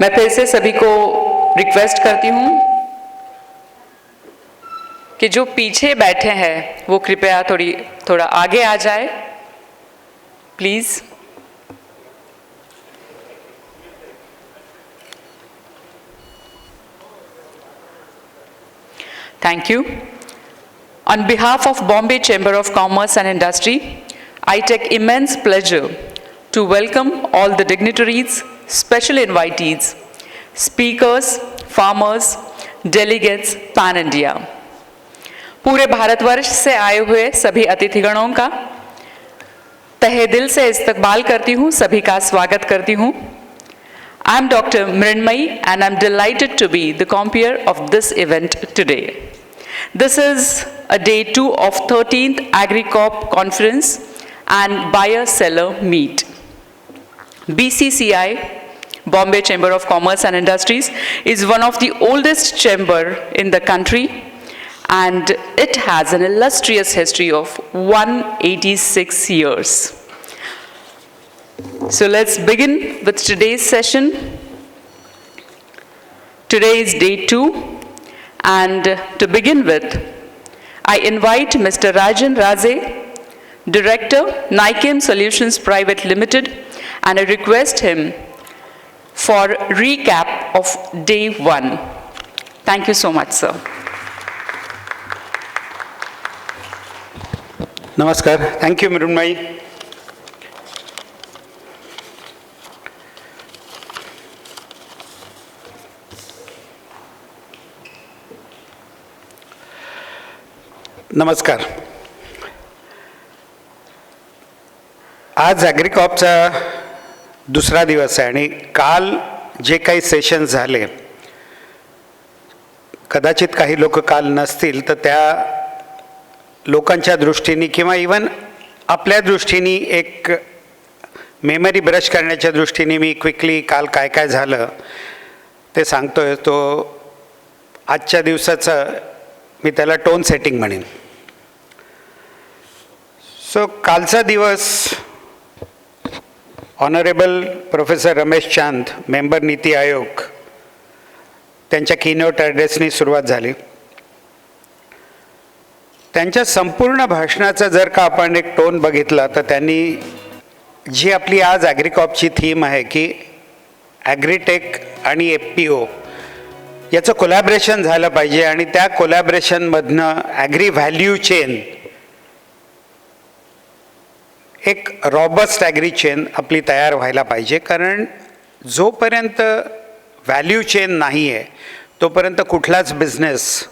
मैं फिर से सभी को रिक्वेस्ट करती हूँ कि जो पीछे बैठे हैं वो कृपया थोड़ा आगे आ जाए, please. Thank you. On behalf of Bombay Chamber of Commerce and Industry, I take immense pleasure to welcome all the dignitaries, special invitees, speakers, farmers, delegates, pan-India. पूरे भारतवर्ष से आए हुए सभी अतिथिगणों का तहे दिल से इस्तकबाल करती हूँ, सभी का स्वागत करती हूँ। I am Dr. Mrinmayee and I am delighted to be the compeer of this event today. This is a day 2 of 13th AgriCorp conference and buyer-seller meet. BCCI, Bombay Chamber of Commerce and Industries, is one of the oldest chamber in the country, and it has an illustrious history of 186 years. So let's begin with today's session. Today is day 2, and to begin with, I invite Mr. Rajan Raze, Director, Nychem Solutions Private Limited, and I request him for recap of day 1. Thank you so much, sir. Namaskar. Thank you, Mrinmayee. नमस्कार. आज ॲग्रिकॉपचा दुसरा दिवस आहे आणि काल जे काही sessions झाले, कदाचित काही लोक काल नसतील, तर त्या लोकांच्या दृष्टीने किंवा इवन आपल्या दृष्टीने एक मेमरी ब्रश करण्याच्या दृष्टीने मी क्विकली काल काय काय झालं ते सांगतोय. तो आजच्या दिवसाचं मी त्याला टोन सेटिंग म्हणेन. सो कालचा दिवस ऑनरेबल प्रोफेसर रमेश चांद, मेंबर नीती आयोग, त्यांच्या कीनोट ॲड्रेसनी सुरुवात झाली. त्यांच्या संपूर्ण भाषणाचा जर का आपण एक टोन बघितला तर त्यांनी जी आपली आज ॲग्रिकॉपची थीम आहे की ॲग्रीटेक आणि FPO याचं कोलॅबरेशन झालं पाहिजे आणि त्या कोलॅबरेशनमधनं ॲग्री व्हॅल्यू चेन, एक रॉबस्ट ॲग्री चेन आपली तयार व्हायला पाहिजे. कारण जोपर्यंत व्हॅल्यू चेन नाही आहे तोपर्यंत कुठलाच बिझनेस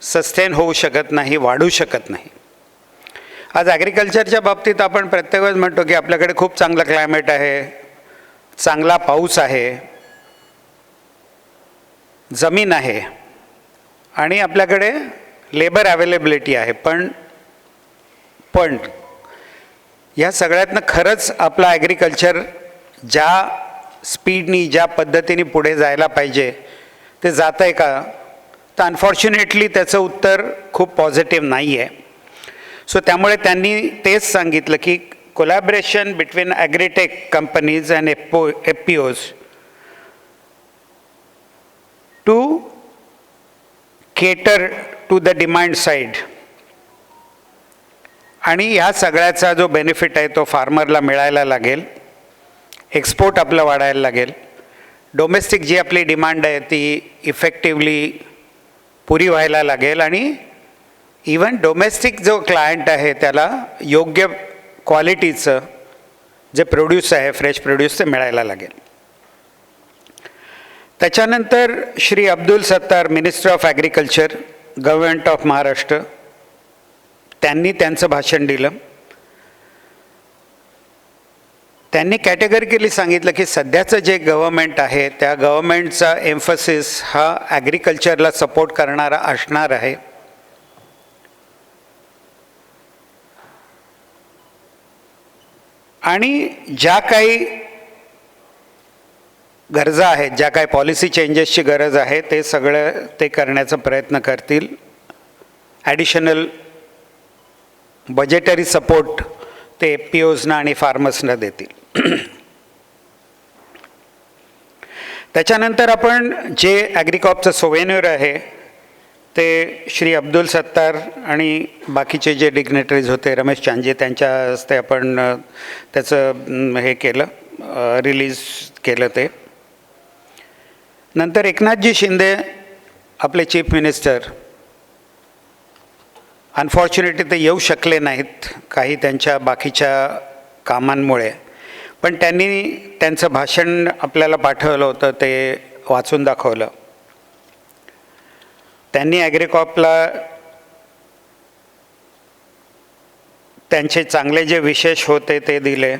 सस्टेन होऊ शकत नाही, वाढू शकत नाही. आज ॲग्रिकल्चरच्या बाबतीत आपण प्रत्येक वेळेस म्हणतो की आपल्याकडे खूप चांगलं क्लायमेट आहे, चांगला पाऊस आहे, जमीन आहे आणि आपल्याकडे लेबर अवेलेबिलिटी आहे. पण या सगळ्यातनं खरंच आपलं ॲग्रिकल्चर ज्या स्पीडनी, ज्या पद्धतीने पुढे जायला पाहिजे ते जातं आहे का? तर अनफॉर्च्युनेटली त्याचं उत्तर खूप पॉझिटिव्ह नाही आहे. सो त्यामुळे त्यांनी तेच सांगितलं की collaboration between agritech companies and FPOs to cater to the demand side. आणि ह्या सगळ्याचा जो बेनिफिट आहे तो फार्मरला मिळायला लागेल, एक्सपोर्ट आपलं वाढायला लागेल, डोमेस्टिक जी आपली डिमांड आहे ती इफेक्टिवली पुरी व्हायला लागेल आणि इवन डोमेस्टिक जो क्लायंट आहे त्याला योग्य क्वालिटीचं जे प्रोड्यूस आहे, फ्रेश प्रोड्यूस, ते मिळायला लागेल. त्याच्यानंतर Shri Abdul Sattar, minister of agriculture, government of Maharashtra, त्यांनी त्यांचं भाषण दिलं. त्यांनी कॅटेगरिकली सांगितलं की सध्याचं जे गव्हर्नमेंट आहे त्या गव्हर्नमेंटचा एम्फसिस हा ॲग्रिकल्चरला सपोर्ट करणारा असणार आहे. आणि ज्या काही गरजा आहेत, ज्या काही पॉलिसी चेंजेसची गरज आहे ते सगळं ते करण्याचा प्रयत्न करतील. ॲडिशनल बजेटरी सपोर्ट ते FPOsना आणि फार्मर्सना देतील. त्याच्यानंतर आपण जे ॲग्रिकॉपचं सोवेन्युअर आहे ते श्री अब्दुल सत्तार आणि बाकीचे जे डिग्नेटरीज होते रमेश चांजे त्यांच्या हस्ते आपण त्याचं हे केलं रिलीज केलं ते. नंतर एकनाथजी शिंदे आपले चीफ मिनिस्टर अनफॉर्च्युनेटली ते येऊ शकले नाहीत काही त्यांच्या बाकीच्या कामांमुळे, पण त्यांनी त्यांचं भाषण आपल्याला पाठवलं होतं ते वाचून दाखवलं. त्यांनी ॲग्रिकॉपला त्यांचे चांगले जे विशेष होते ते दिले.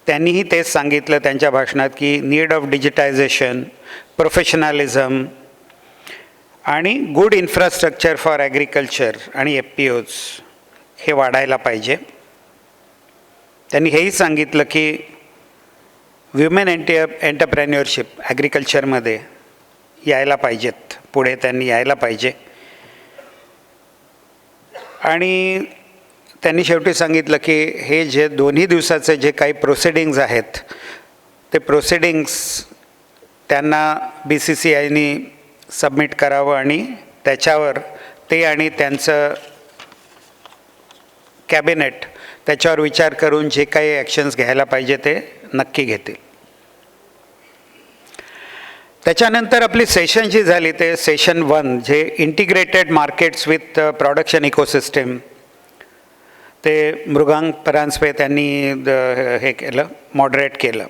त्यांनीही तेच सांगितलं त्यांच्या भाषणात की नीड ऑफ डिजिटायझेशन, प्रोफेशनॅलिझम आणि गुड इन्फ्रास्ट्रक्चर फॉर ॲग्रिकल्चर आणि FPOs हे वाढायला पाहिजे. त्यांनी हेही सांगितलं की वुमेन एंटरप्रेन्युअरशिप ॲग्रिकल्चरमध्ये यायला पाहिजेत, पुढे त्यांनी यायला पाहिजे. आणि त्यांनी शेवटी सांगितलं की हे जे दोन्ही दिवसाचे जे काही प्रोसिडिंग्ज आहेत ते प्रोसिडिंग्स त्यांना BCCIनी सबमिट करावं आणि त्याच्यावर ते आणि त्यांचं कॅबिनेट त्याच्यावर विचार करून जे काही ॲक्शन्स घ्यायला पाहिजे ते नक्की घेतील. त्याच्यानंतर आपली सेशन जी झाली ते सेशन 1 जे integrated markets with production ecosystem, ते मृगांक परांजपे त्यांनी हे केलं, मॉडरेट केलं.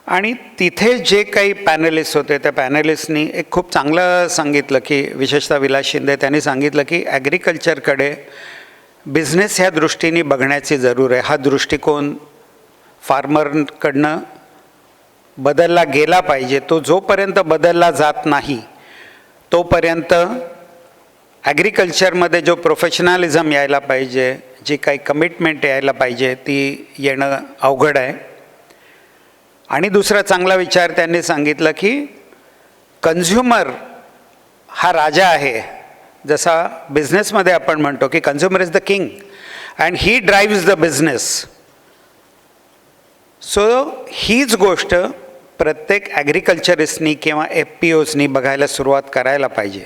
आणि तिथे जे काही पॅनलिस्ट होते त्या पॅनलिस्टनी एक खूप चांगलं सांगितलं की विशेषतः विलास शिंदे त्यांनी सांगितलं की ॲग्रिकल्चरकडे बिझनेस ह्या दृष्टीने बघण्याची जरूर आहे. हा दृष्टिकोन फार्मरकडनं बदलला गेला पाहिजे. तो जोपर्यंत बदलला जात नाही तोपर्यंत ॲग्रिकल्चरमध्ये जो प्रोफेशनॅलिझम यायला पाहिजे, जी काही कमिटमेंट यायला पाहिजे ती येणं अवघड आहे. आणि दुसरा चांगला विचार त्यांनी सांगितलं की कन्झ्युमर हा राजा आहे. जसा बिझनेसमध्ये आपण म्हणतो की consumer is the king and he drives the business. So हीच गोष्ट प्रत्येक ॲग्रिकल्चरिस्टनी किंवा FPOsनी बघायला सुरुवात करायला पाहिजे.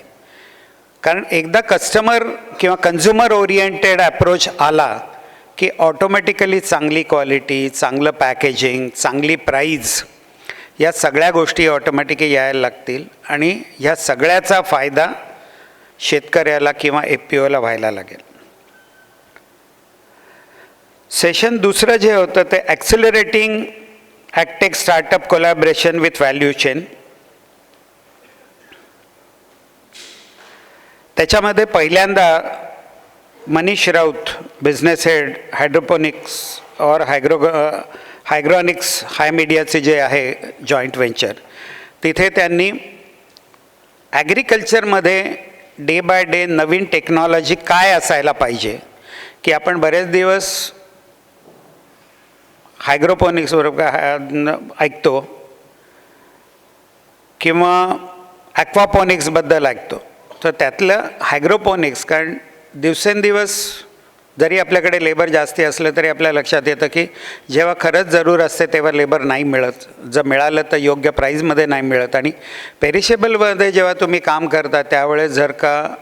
कारण एकदा कस्टमर किंवा कन्झ्युमर ओरिएंटेड अप्रोच आला की ऑटोमॅटिकली चांगली क्वालिटी, चांगलं पॅकेजिंग, चांगली प्राईज या सगळ्या गोष्टी ऑटोमॅटिकली यायला लागतील आणि ह्या सगळ्याचा फायदा शेतकऱ्याला किंवा FPOला व्हायला लागेल. सेशन दुसरं जे होतं ते accelerating agtech startup collaboration with value chain. त्याच्यामध्ये पहिल्यांदा Manish Raut, business head hydroponics और हायग्रॉनिक्स हाय मीडियाचे जे आहे जॉईंट व्हेंचर, तिथे त्यांनी ॲग्रिकल्चरमध्ये डे बाय डे नवीन टेक्नॉलॉजी काय असायला पाहिजे की आपण बरेच दिवस हायग्रोपोनिक्सवर ऐकतो किंवा ॲक्वापोनिक्सबद्दल ऐकतो. तर त्यातलं हायग्रोपोनिक्स, कारण दिवसेंदिवस जरी आपल्याकडे लेबर जास्ती असलं तरी आपल्या लक्षात येतं की जेव्हा खरंच जरूर असते तेव्हा लेबर नाही मिळत, जर मिळालं तर योग्य प्राईजमध्ये नाही मिळत. आणि पेरिशेबलमध्ये जेव्हा तुम्ही काम करता त्यावेळेस जर का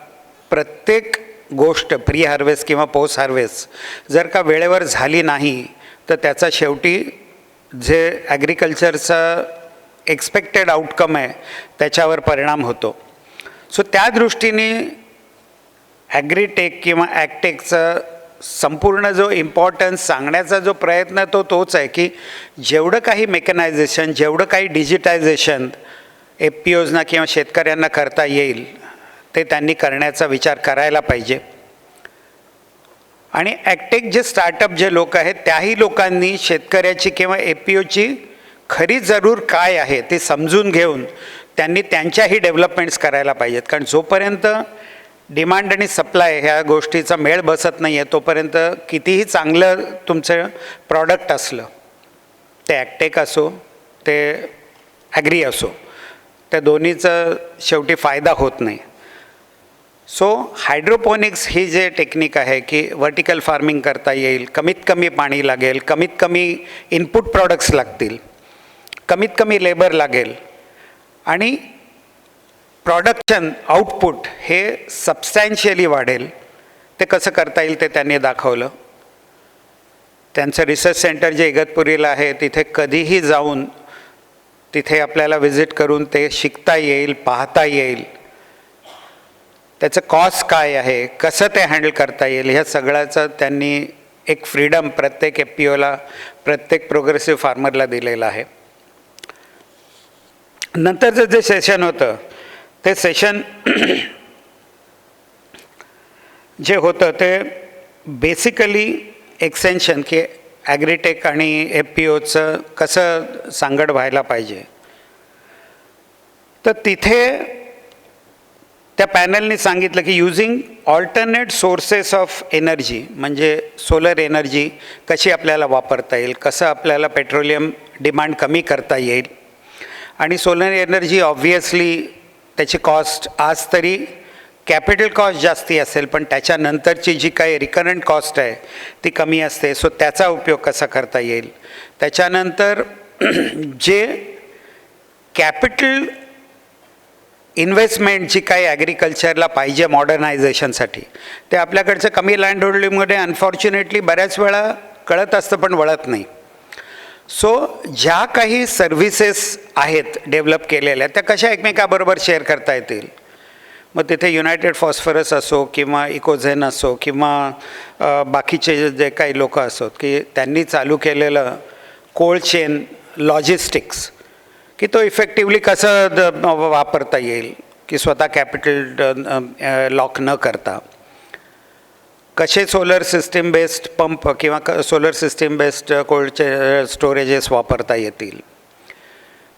प्रत्येक गोष्ट प्री हार्वेस्ट किंवा पोस्ट हार्वेस्ट जर का वेळेवर झाली नाही तर त्याचा शेवटी जे ॲग्रिकल्चरचा एक्सपेक्टेड आउटकम आहे त्याच्यावर परिणाम होतो. सो त्या दृष्टीने ॲग्रीटेक किंवा ॲग्टेकचा संपूर्ण जो इम्पॉर्टन्स सांगण्याचा जो प्रयत्न तोच आहे की जेवढं काही मेकनायझेशन, जेवढं काही डिजिटायझेशन FPOsना किंवा शेतकऱ्यांना करता येईल ते त्यांनी करण्याचा विचार करायला पाहिजे. आणि ॲग्टेक जे स्टार्टअप जे लोक आहेत त्याही लोकांनी शेतकऱ्याची किंवा FPOची खरी जरूर काय आहे ते समजून घेऊन त्यांनी त्यांच्याही डेव्हलपमेंट्स करायला पाहिजेत. कारण जोपर्यंत डिमांड आणि सप्लाय ह्या गोष्टीचा मेळ बसत नाही आहे तोपर्यंत कितीही चांगलं तुमचं प्रॉडक्ट असलं, ते ॲग्टेक असो ते ॲग्री असो, त्या दोन्हीचा शेवटी फायदा होत नाही. सो हायड्रोपोनिक्स ही जे टेक्निक आहे की व्हर्टिकल फार्मिंग करता येईल, कमीत कमी पाणी लागेल, कमीत कमी इनपुट प्रॉडक्ट्स लागतील कमीत कमी लेबर लागेल आणि प्रॉडक्शन आउटपुट हे सबस्टॅन्शियली वाढेल. ते कसं करता येईल ते त्यांनी दाखवलं. त्यांचं रिसर्च सेंटर जे इगतपुरीला आहे तिथे कधीही जाऊन तिथे आपल्याला व्हिजिट करून ते शिकता येईल, पाहता येईल. त्याचं कॉस्ट काय आहे, कसं ते हँडल करता येईल, ह्या सगळ्याचं त्यांनी एक फ्रीडम प्रत्येक FPOला, प्रत्येक प्रोग्रेसिव्ह फार्मरला दिलेलं आहे. नंतरचं जे सेशन होतं ते सेशन जे होतं ते बेसिकली एक्सटेन्शन की ॲग्रीटेक आणि FPOचं कसं सांगड व्हायला पाहिजे. तर तिथे त्या पॅनलनी सांगितलं की using alternate sources of energy, म्हणजे सोलर एनर्जी कशी आपल्याला वापरता येईल, कसं आपल्याला पेट्रोलियम डिमांड कमी करता येईल. आणि सोलर एनर्जी ऑब्व्हियसली त्याची कॉस्ट आज तरी कॅपिटल कॉस्ट जास्ती असेल, पण त्याच्यानंतरची जी काही रिकरंट कॉस्ट आहे ती कमी असते. सो त्याचा उपयोग कसा करता येईल. त्याच्यानंतर जे कॅपिटल इन्व्हेस्टमेंट जी काही ॲग्रिकल्चरला पाहिजे मॉडर्नायझेशनसाठी, ते आपल्याकडचं कमी लँड होल्डिंगमध्ये अनफॉर्च्युनेटली बऱ्याच वेळा कळत असतं पण वळत नाही. सो ज्या काही सर्व्हिसेस आहेत डेव्हलप केलेल्या त्या कशा एकमेकाबरोबर शेअर करता येतील. मग तिथे युनायटेड फॉस्फरस असो किंवा इकोझेन असो किंवा बाकीचे जे काही लोक असोत की त्यांनी चालू केलेलं कोल्ड चेन लॉजिस्टिक्स की तो इफेक्टिवली कसं वापरता येईल की स्वतः कॅपिटल लॉक न करता. कसे सोलर सिस्टीम बेस्ड पंप किंवा solar system based cold storages वापरता येतील.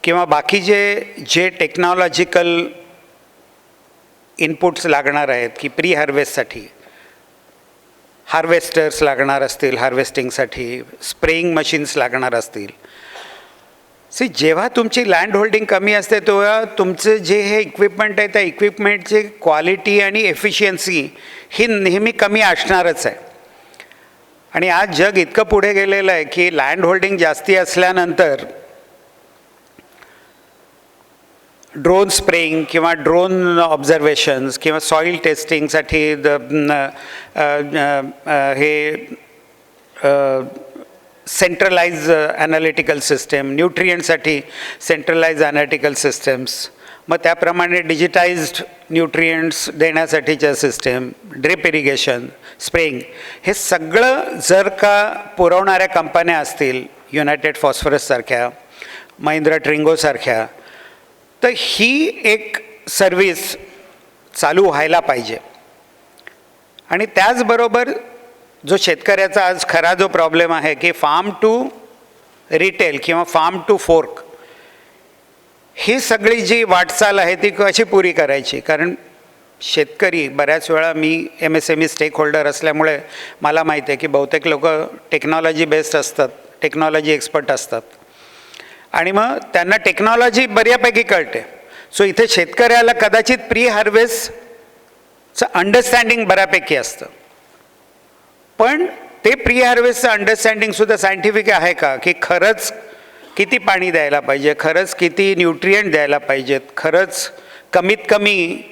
किंवा बाकी जे टेक्नॉलॉजिकल इनपुट्स लागणार आहेत की प्री हार्वेस्टसाठी हार्वेस्टर्स लागणार असतील, हार्वेस्टिंगसाठी स्प्रेइंग मशीन्स लागणार असतील. जेव्हा तुमची लँड होल्डिंग कमी असते तेव्हा तुमचं जे हे इक्विपमेंट आहे त्या इक्विपमेंटची क्वालिटी आणि एफिशियन्सी ही नेहमी कमी असणारच आहे. आणि आज जग इतकं पुढे गेलेलं आहे की लँड होल्डिंग जास्ती असल्यानंतर ड्रोन स्प्रेइंग किंवा ड्रोन ऑब्झर्वेशन्स किंवा सॉईल टेस्टिंगसाठी हे सेंट्रलाइज ॲनालिटिकल सिस्टम, न्यूट्रियंटसाठी सेंट्रलाइज ॲनालिटिकल सिस्टम्स, मग त्याप्रमाणे डिजिटाइज्ड न्यूट्रियंट्स देण्यासाठीच्या सिस्टम, ड्रिप इरिगेशन, स्प्रेइंग, हे सगळं जर का पुरवणाऱ्या कंपन्या असतील युनायटेड फॉस्फरससारख्या, महिंद्रा ट्रिंगोसारख्या, तर ही एक सर्विस चालू व्हायला पाहिजे. आणि त्याचबरोबर जो शेतकऱ्याचा आज खरा जो प्रॉब्लेम आहे की फार्म टू रिटेल किंवा फार्म टू फोर्क, ही सगळी जी वाटचाल आहे ती कशी पुरी करायची. कारण शेतकरी बऱ्याच वेळा मी MSME स्टेक होल्डर असल्यामुळे मला माहिती आहे की बहुतेक लोक टेक्नॉलॉजी बेस्ड असतात, टेक्नॉलॉजी एक्सपर्ट असतात आणि मग त्यांना टेक्नॉलॉजी बऱ्यापैकी कळते. सो इथे शेतकऱ्याला कदाचित प्री हार्वेस्टचं अंडरस्टँडिंग बऱ्यापैकी असतं, पण ते प्री हार्वेस्टचं अंडरस्टँडिंगसुद्धा सायंटिफिक आहे का की खरंच किती पाणी द्यायला पाहिजे, खरंच किती न्यूट्रियंट द्यायला पाहिजेत, खरंच कमीत कमी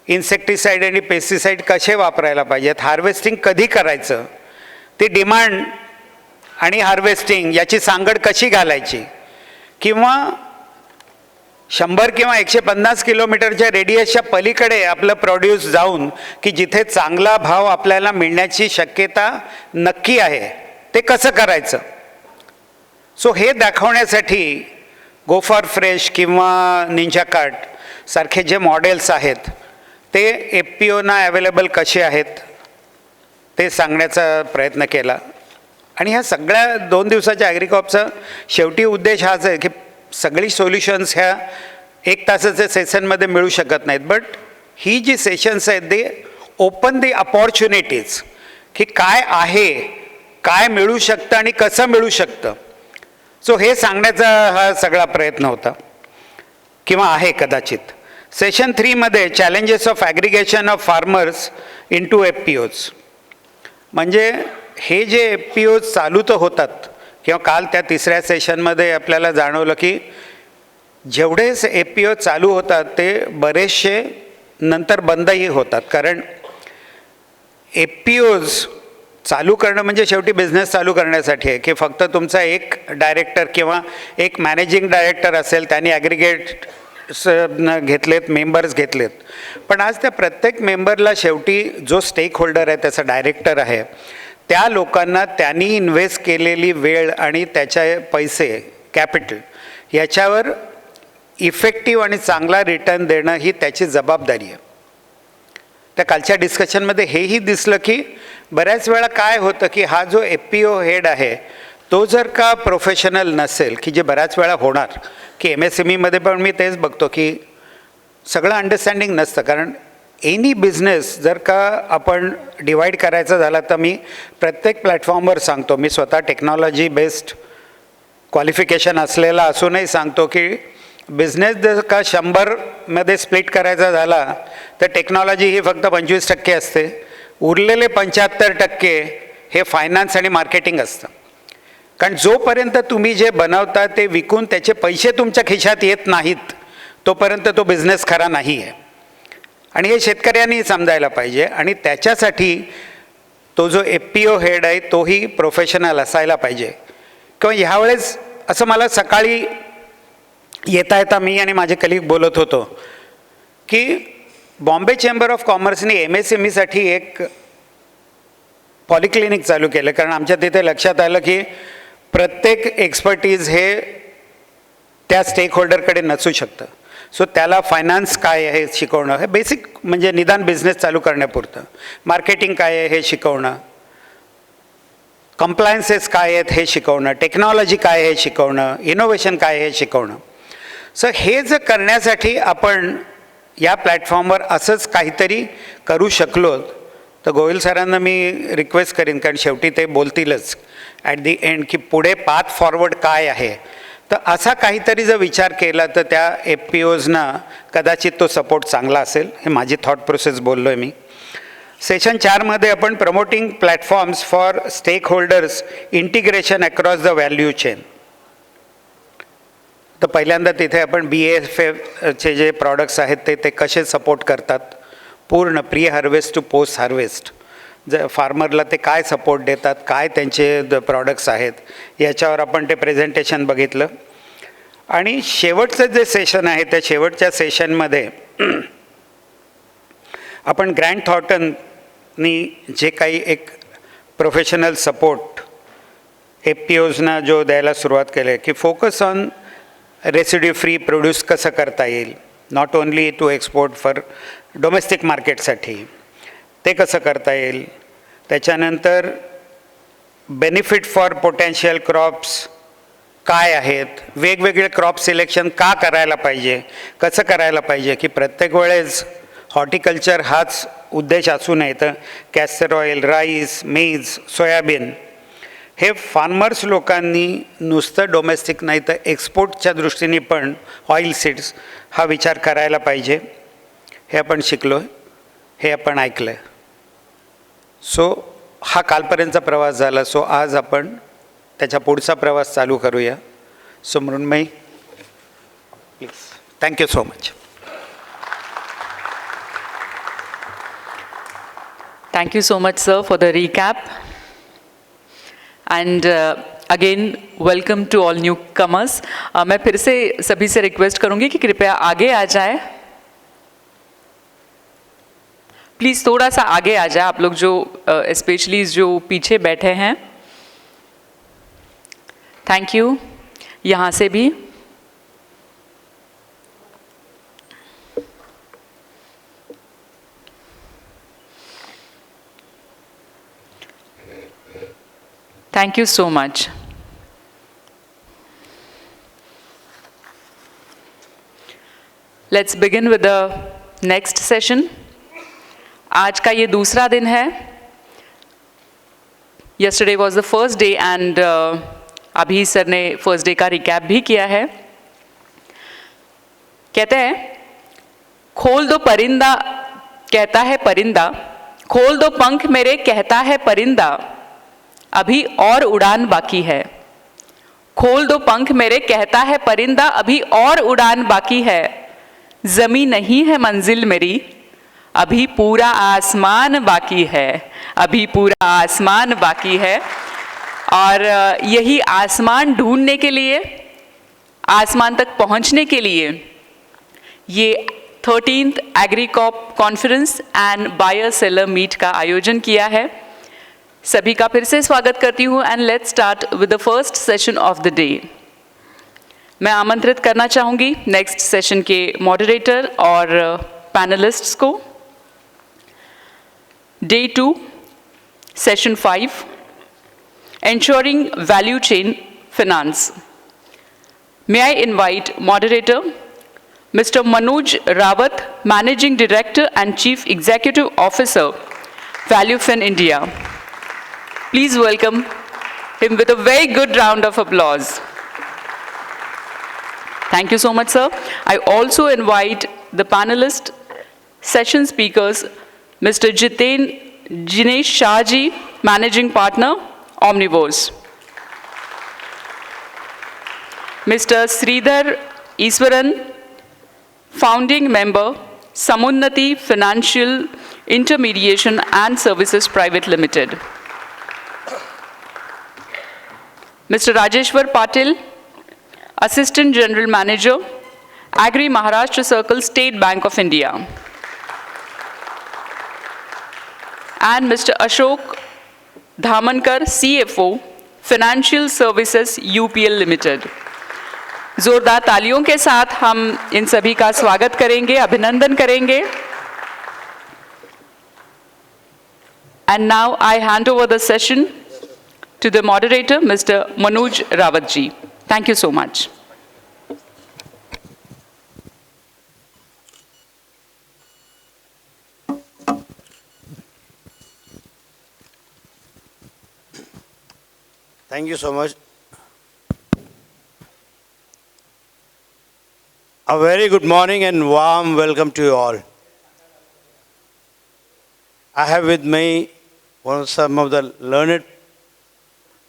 इन्सेक्टिसाईड आणि पेस्टिसाईड कसे वापरायला पाहिजेत, हार्वेस्टिंग कधी करायचं, ती डिमांड आणि हार्वेस्टिंग याची सांगड कशी घालायची, किंवा 100 किंवा 150 किलोमीटरच्या रेडियसच्या पलीकडे आपलं प्रोड्यूस जाऊन की जिथे चांगला भाव आपल्याला मिळण्याची शक्यता नक्की आहे ते कसं करायचं. सो हे दाखवण्यासाठी गो फॉर फ्रेश किंवा निंजा कार्ट सारखे जे मॉडेल्स आहेत ते FPOना अवेलेबल कसे आहेत ते सांगण्याचा प्रयत्न केला. आणि ह्या सगळ्या 2 दिवसाच्या ॲग्रिकॉपचा शेवटी उद्देश हाच आहे की सगळी सोल्युशन्स ह्या 1 तासाच्या सेशनमध्ये मिळू शकत नाहीत, बट ही जी सेशन्स आहेत ते ओपन दी अपॉर्च्युनिटीज की काय आहे, काय मिळू शकतं आणि कसं मिळू शकतं. सो हे सांगण्याचा हा सगळा प्रयत्न होता किंवा आहे कदाचित. सेशन 3मध्ये challenges of aggregation of farmers into FPOज, म्हणजे हे जे FPOज चालू तर होतात किंवा काल त्या तिसऱ्या सेशनमध्ये आपल्याला जाणवलं की जेवढेच APO चालू होतात ते बरेचसे नंतर बंदही होतात. कारण APOज चालू करणं म्हणजे शेवटी बिझनेस चालू करण्यासाठी आहे की फक्त तुमचा एक डायरेक्टर किंवा एक मॅनेजिंग डायरेक्टर असेल, त्यांनी ॲग्रिगेट घेतलेत, मेंबर्स घेतलेत, पण आज त्या प्रत्येक मेंबरला शेवटी जो स्टेक होल्डर आहे, त्याचा डायरेक्टर आहे, त्या लोकांना त्यांनी इन्व्हेस्ट केलेली वेळ आणि त्याचे पैसे, कॅपिटल, याच्यावर इफेक्टिव्ह आणि चांगला रिटर्न देणं ही त्याची जबाबदारी आहे. त्या कालच्या डिस्कशनमध्ये हेही दिसलं की बऱ्याच वेळा काय होतं की हा जो APO हेड आहे तो जर का प्रोफेशनल नसेल, की जे बऱ्याच वेळा होणार की MSMEमध्ये पण मी तेच बघतो की सगळं अंडरस्टँडिंग नसतं. कारण एनी बिझनेस जर का आपण डिवाईड करायचा झाला तर मी प्रत्येक प्लॅटफॉर्मवर सांगतो, मी स्वतः टेक्नॉलॉजी बेस्ड क्वालिफिकेशन असलेला असूनही सांगतो की बिझनेस जर का 100मध्ये स्प्लिट करायचा झाला तर टेक्नॉलॉजी ही फक्त 25% असते, उरलेले 75% हे फायनान्स आणि मार्केटिंग असतं. कारण जोपर्यंत तुम्ही जे बनवता ते विकून त्याचे पैसे तुमच्या खिशात येत नाहीत तोपर्यंत तो बिझनेस खरा नाही आहे. आणि हे शेतकऱ्यांनी समजायला पाहिजे. आणि त्याच्यासाठी तो जो APO हेड आहे तोही प्रोफेशनल असायला पाहिजे. किंवा ह्यावेळेस असं मला सकाळी येता येता मी आणि माझे कलिग बोलत होतो की बॉम्बे चेंबर ऑफ कॉमर्सने MSMEसाठी एक पॉलिक्लिनिक चालू केलं. कारण आमच्या तिथे लक्षात आलं की प्रत्येक एक्सपर्टीज हे त्या स्टेक होल्डरकडे नसू शकतं. सो त्याला फायनान्स काय आहे हे शिकवणं, हे बेसिक म्हणजे निदान बिझनेस चालू करण्यापुरतं, मार्केटिंग काय आहे हे शिकवणं, कंप्लायन्सेस काय आहेत हे शिकवणं, टेक्नॉलॉजी काय आहे हे शिकवणं, इनोव्हेशन काय आहे हे शिकवणं. सो हे जर करण्यासाठी आपण या प्लॅटफॉर्मवर असंच काहीतरी करू शकलो तर गोयल सरांना मी रिक्वेस्ट करीन, कारण शेवटी ते बोलतीलच ॲट दी एंड की पुढे पाथ फॉरवर्ड काय आहे. तर असा काहीतरी जर विचार केला तर त्या APOजना कदाचित तो सपोर्ट चांगला असेल. हे माझी थॉट प्रोसेस बोललो आहे मी. सेशन 4मध्ये आपण promoting platforms for stakeholders integration across the value chain. तर पहिल्यांदा तिथे आपण BASFचे जे प्रॉडक्ट्स आहेत ते कसे सपोर्ट करतात, पूर्ण pre harvest to post harvest, फार्मरला ते काय सपोर्ट देतात, काय त्यांचे प्रॉडक्ट्स आहेत, याच्यावर आपण ते प्रेझेंटेशन बघितलं. आणि शेवटचं जे सेशन आहे त्या शेवटच्या सेशनमध्ये आपण ग्रँट थॉर्टननी जे काही एक प्रोफेशनल सपोर्ट APOजना जो द्यायला सुरुवात केली आहे की focus on residue free produce कसं करता येईल, not only to export for domestic मार्केटसाठी ते कसं करता येईल. त्याच्यानंतर बेनिफिट फॉर पोटेन्शियल क्रॉप्स काय आहेत, वेगवेगळे क्रॉप सिलेक्शन का करायला पाहिजे, कसं करायला पाहिजे, की प्रत्येक वेळेस हॉर्टिकल्चर हाच उद्देश असू नये तर कॅस्टर ऑइल, राईस, मेज, सोयाबीन हे फार्मर्स लोकांनी नुसतं डोमेस्टिक नाही तर एक्सपोर्टच्या दृष्टीने पण ऑइल सीड्स हा विचार करायला पाहिजे. हे आपण शिकलो आहे, हे आपण ऐकलं आहे. सो हा कालपर्यंतचा प्रवास झाला. सो आज आपण त्याच्या पुढचा प्रवास चालू करूया. So Mrinmayi please. Thank you so much. Thank you so much, sir, for the recap. And again, welcome to all newcomers. मैं फिर से सभी से रिक्वेस्ट करूंगी कि कृपया आगे आ जाए. प्लीज़ थोड़ा सा आगे आ जाए आप लोग जो स्पेशली जो पीछे बैठे हैं. Thank you. यहाँ से भी. Thank you so much. Let's begin with the next session. आज का ये दूसरा दिन है. Yesterday was the first day and अभी सर ने फर्स्ट डे का रिकैप भी किया है. कहते हैं खोल दो परिंदा कहता है परिंदा, खोल दो पंख मेरे कहता है परिंदा, अभी और उड़ान बाकी है. खोल दो पंख मेरे कहता है परिंदा, अभी और उड़ान बाकी है। जमी नहीं है मंजिल मेरी, अभी पूरा आसमान बाकी है, अभी पूरा आसमान बाकी है। और यही आसमान ढूंढने के लिए, आसमान तक पहुंचने के लिए ये 13th Agricop conference and buyer seller meet का आयोजन किया है। सभी का फिर से स्वागत करती हूँ एंड लेट्स स्टार्ट विद the first session of the day. मैं आमंत्रित करना चाहूँगी नेक्स्ट सेशन के मॉडरेटर और पैनलिस्ट्स को। Day 2, Session 5, Ensuring Value Chain Finance. May I invite moderator, Mr. Manoj Rawat, Managing Director and Chief Executive Officer, ValueFin India. Please welcome him with a very good round of applause. Thank you so much, sir. I also invite the panelist session speakers, Mr. Jinesh Shahji, Managing Partner, Omnivores. Mr. Sridhar Iswaran, Founding Member, Samunnati Financial Intermediation and Services Private Limited. Mr. Rajeshwar Patil, Assistant General Manager, Agri Maharashtra Circle, State Bank of India. And Mr. Ashok Dhamankar, CFO, Financial Services UPL Limited. जोरदार तालियों के साथ हम in सभी का स्वागत करेंगे, अभिनंदन करेंगे। And now I hand over the session to the moderator, Mr. Manoj Rawat ji. Thank you so much. Thank you so much. A very good morning and warm welcome to you all. I have with me some of the learned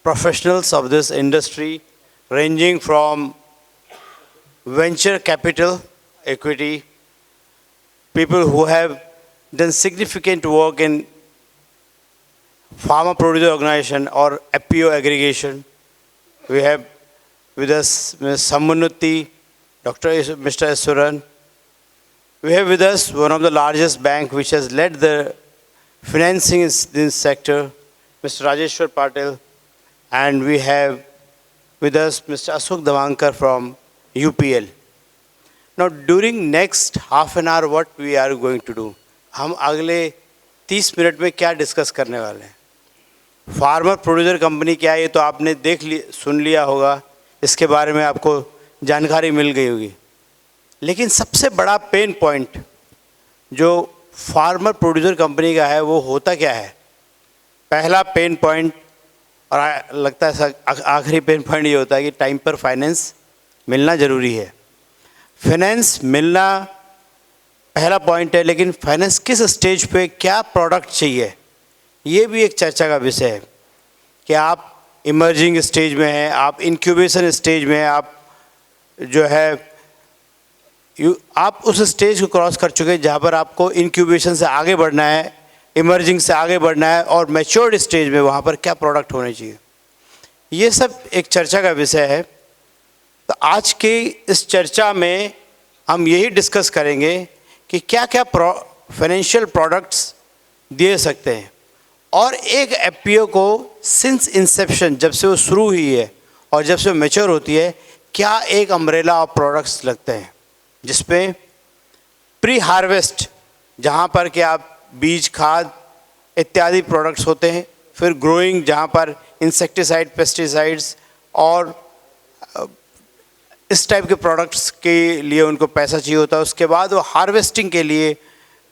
professionals of this industry, ranging from venture capital, equity, people who have done significant work in farmer producer organization or FPO aggregation. We have with us Ms. Samunnati, Mr. Iswaran. We have with us one of the largest bank which has led the financing in this sector, Mr. Rajeshwar Patil. And we have with us Mr. Ashok Dhamankar from UPL. Now during next half an hour what we are going to do? हम अगले 30 minute में क्या discuss करने वाले हैं? Farmer producer company क्या है ये तो आपने सुन लिया होगा, इसके बारे में आपको जानकारी मिल गई होगी। लेकिन सबसे बड़ा पेन पॉइंट जो फार्मर प्रोड्यूसर कंपनी का है वो होता क्या है? पहला पेन पॉइंट और लगता है आखिरी पेन पॉइंट ये होता है कि टाइम पर फाइनेंस मिलना ज़रूरी है। फाइनेंस मिलना पहला पॉइंट है, लेकिन फाइनेंस किस स्टेज पे क्या प्रोडक्ट चाहिए ये भी एक चर्चा का विषय है कि आप इमर्जिंग स्टेज में हैं, आप इंक्यूबेशन स्टेज में हैं, आप जो है आप उस स्टेज को क्रॉस कर चुके हैं जहाँ पर आपको इंक्यूबेशन से आगे बढ़ना है, इमर्जिंग से आगे बढ़ना है और मैच्योर्ड स्टेज में वहाँ पर क्या प्रोडक्ट होने चाहिए। ये सब एक चर्चा का विषय है। तो आज की इस चर्चा में हम यही डिस्कस करेंगे कि क्या क्या फाइनेंशियल प्रोडक्ट्स दिए सकते हैं और एक एफपीओ को सिंस इंसेप्शन, जब से वो शुरू हुई है और जब से मैच्योर होती है, क्या एक अम्ब्रेला ऑफ प्रोडक्ट्स लगते हैं जिसमें प्री हार्वेस्ट जहाँ पर कि आप बीज, खाद इत्यादि प्रोडक्ट्स होते हैं, फिर ग्रोइंग जहाँ पर इंसेक्टिसाइड, पेस्टिसाइड्स और इस टाइप के प्रोडक्ट्स के लिए उनको पैसा चाहिए होता है। उसके बाद वो हार्वेस्टिंग के लिए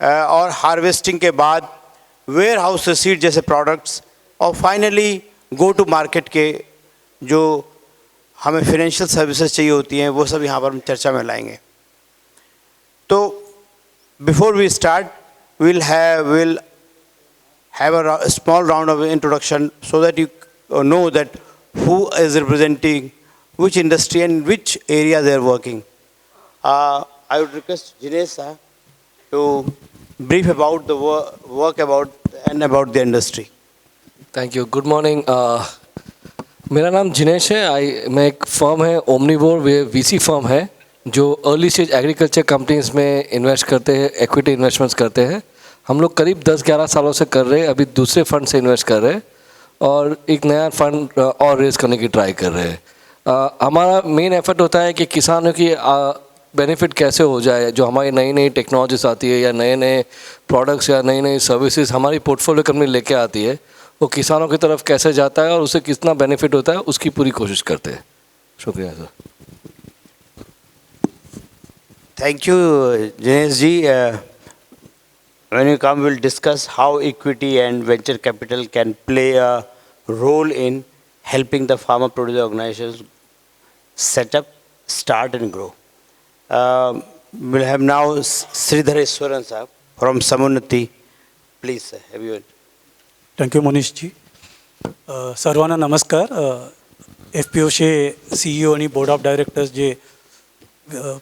और हार्वेस्टिंग के बाद वेयर हाउस सीड जैसे प्रोडक्ट्स और फाइनली गो टू मार्केट के जो हमें फाइनेंशियल सर्विसेज चाहिए होती हैं वो सब यहाँ पर हम चर्चा में लाएंगे। तो before we start we'll have a small round of introduction so that you know that who is representing which industry and which area they are working. I would request Jinesh sir to brief about the work about and about the industry. Thank you good morning मेरा नाम जिनेश है मैं एक firm है omnivore वे VC firm है जो early stage agriculture companies में invest करते हैं इक्विटी इन्वेस्टमेंट्स करते हैं हम लोग करीब 10-11 सालों से कर रहे हैं अभी दूसरे फंड से इन्वेस्ट कर रहे हैं और एक नया फंड और रेज करने की ट्राई कर रहे हैं हमारा मेन एफर्ट होता है कि किसानों की बेनिफिट कैसे हो जाए जो हमारी नई नई टेक्नोलॉजीज आती है या नए नए प्रोडक्ट्स या नई नई सर्विसेज हमारी पोर्टफोलियो कंपनी लेके आती है वो किसानों की तरफ कैसे जाता है और उसे कितना बेनिफिट होता है उसकी पूरी कोशिश करते हैं शुक्रिया sir Thank you, Jinesh ji. When you come, we'll discuss how equity and venture capital can play a role in helping the farmer producer organizations set up, start and grow. We'll have now Sridhar Iswaran sir from Samunnati. Please, sir, have you? Thank you मनीषजी सर्वांना नमस्कार F P ओचे CEO आणि board of directors जे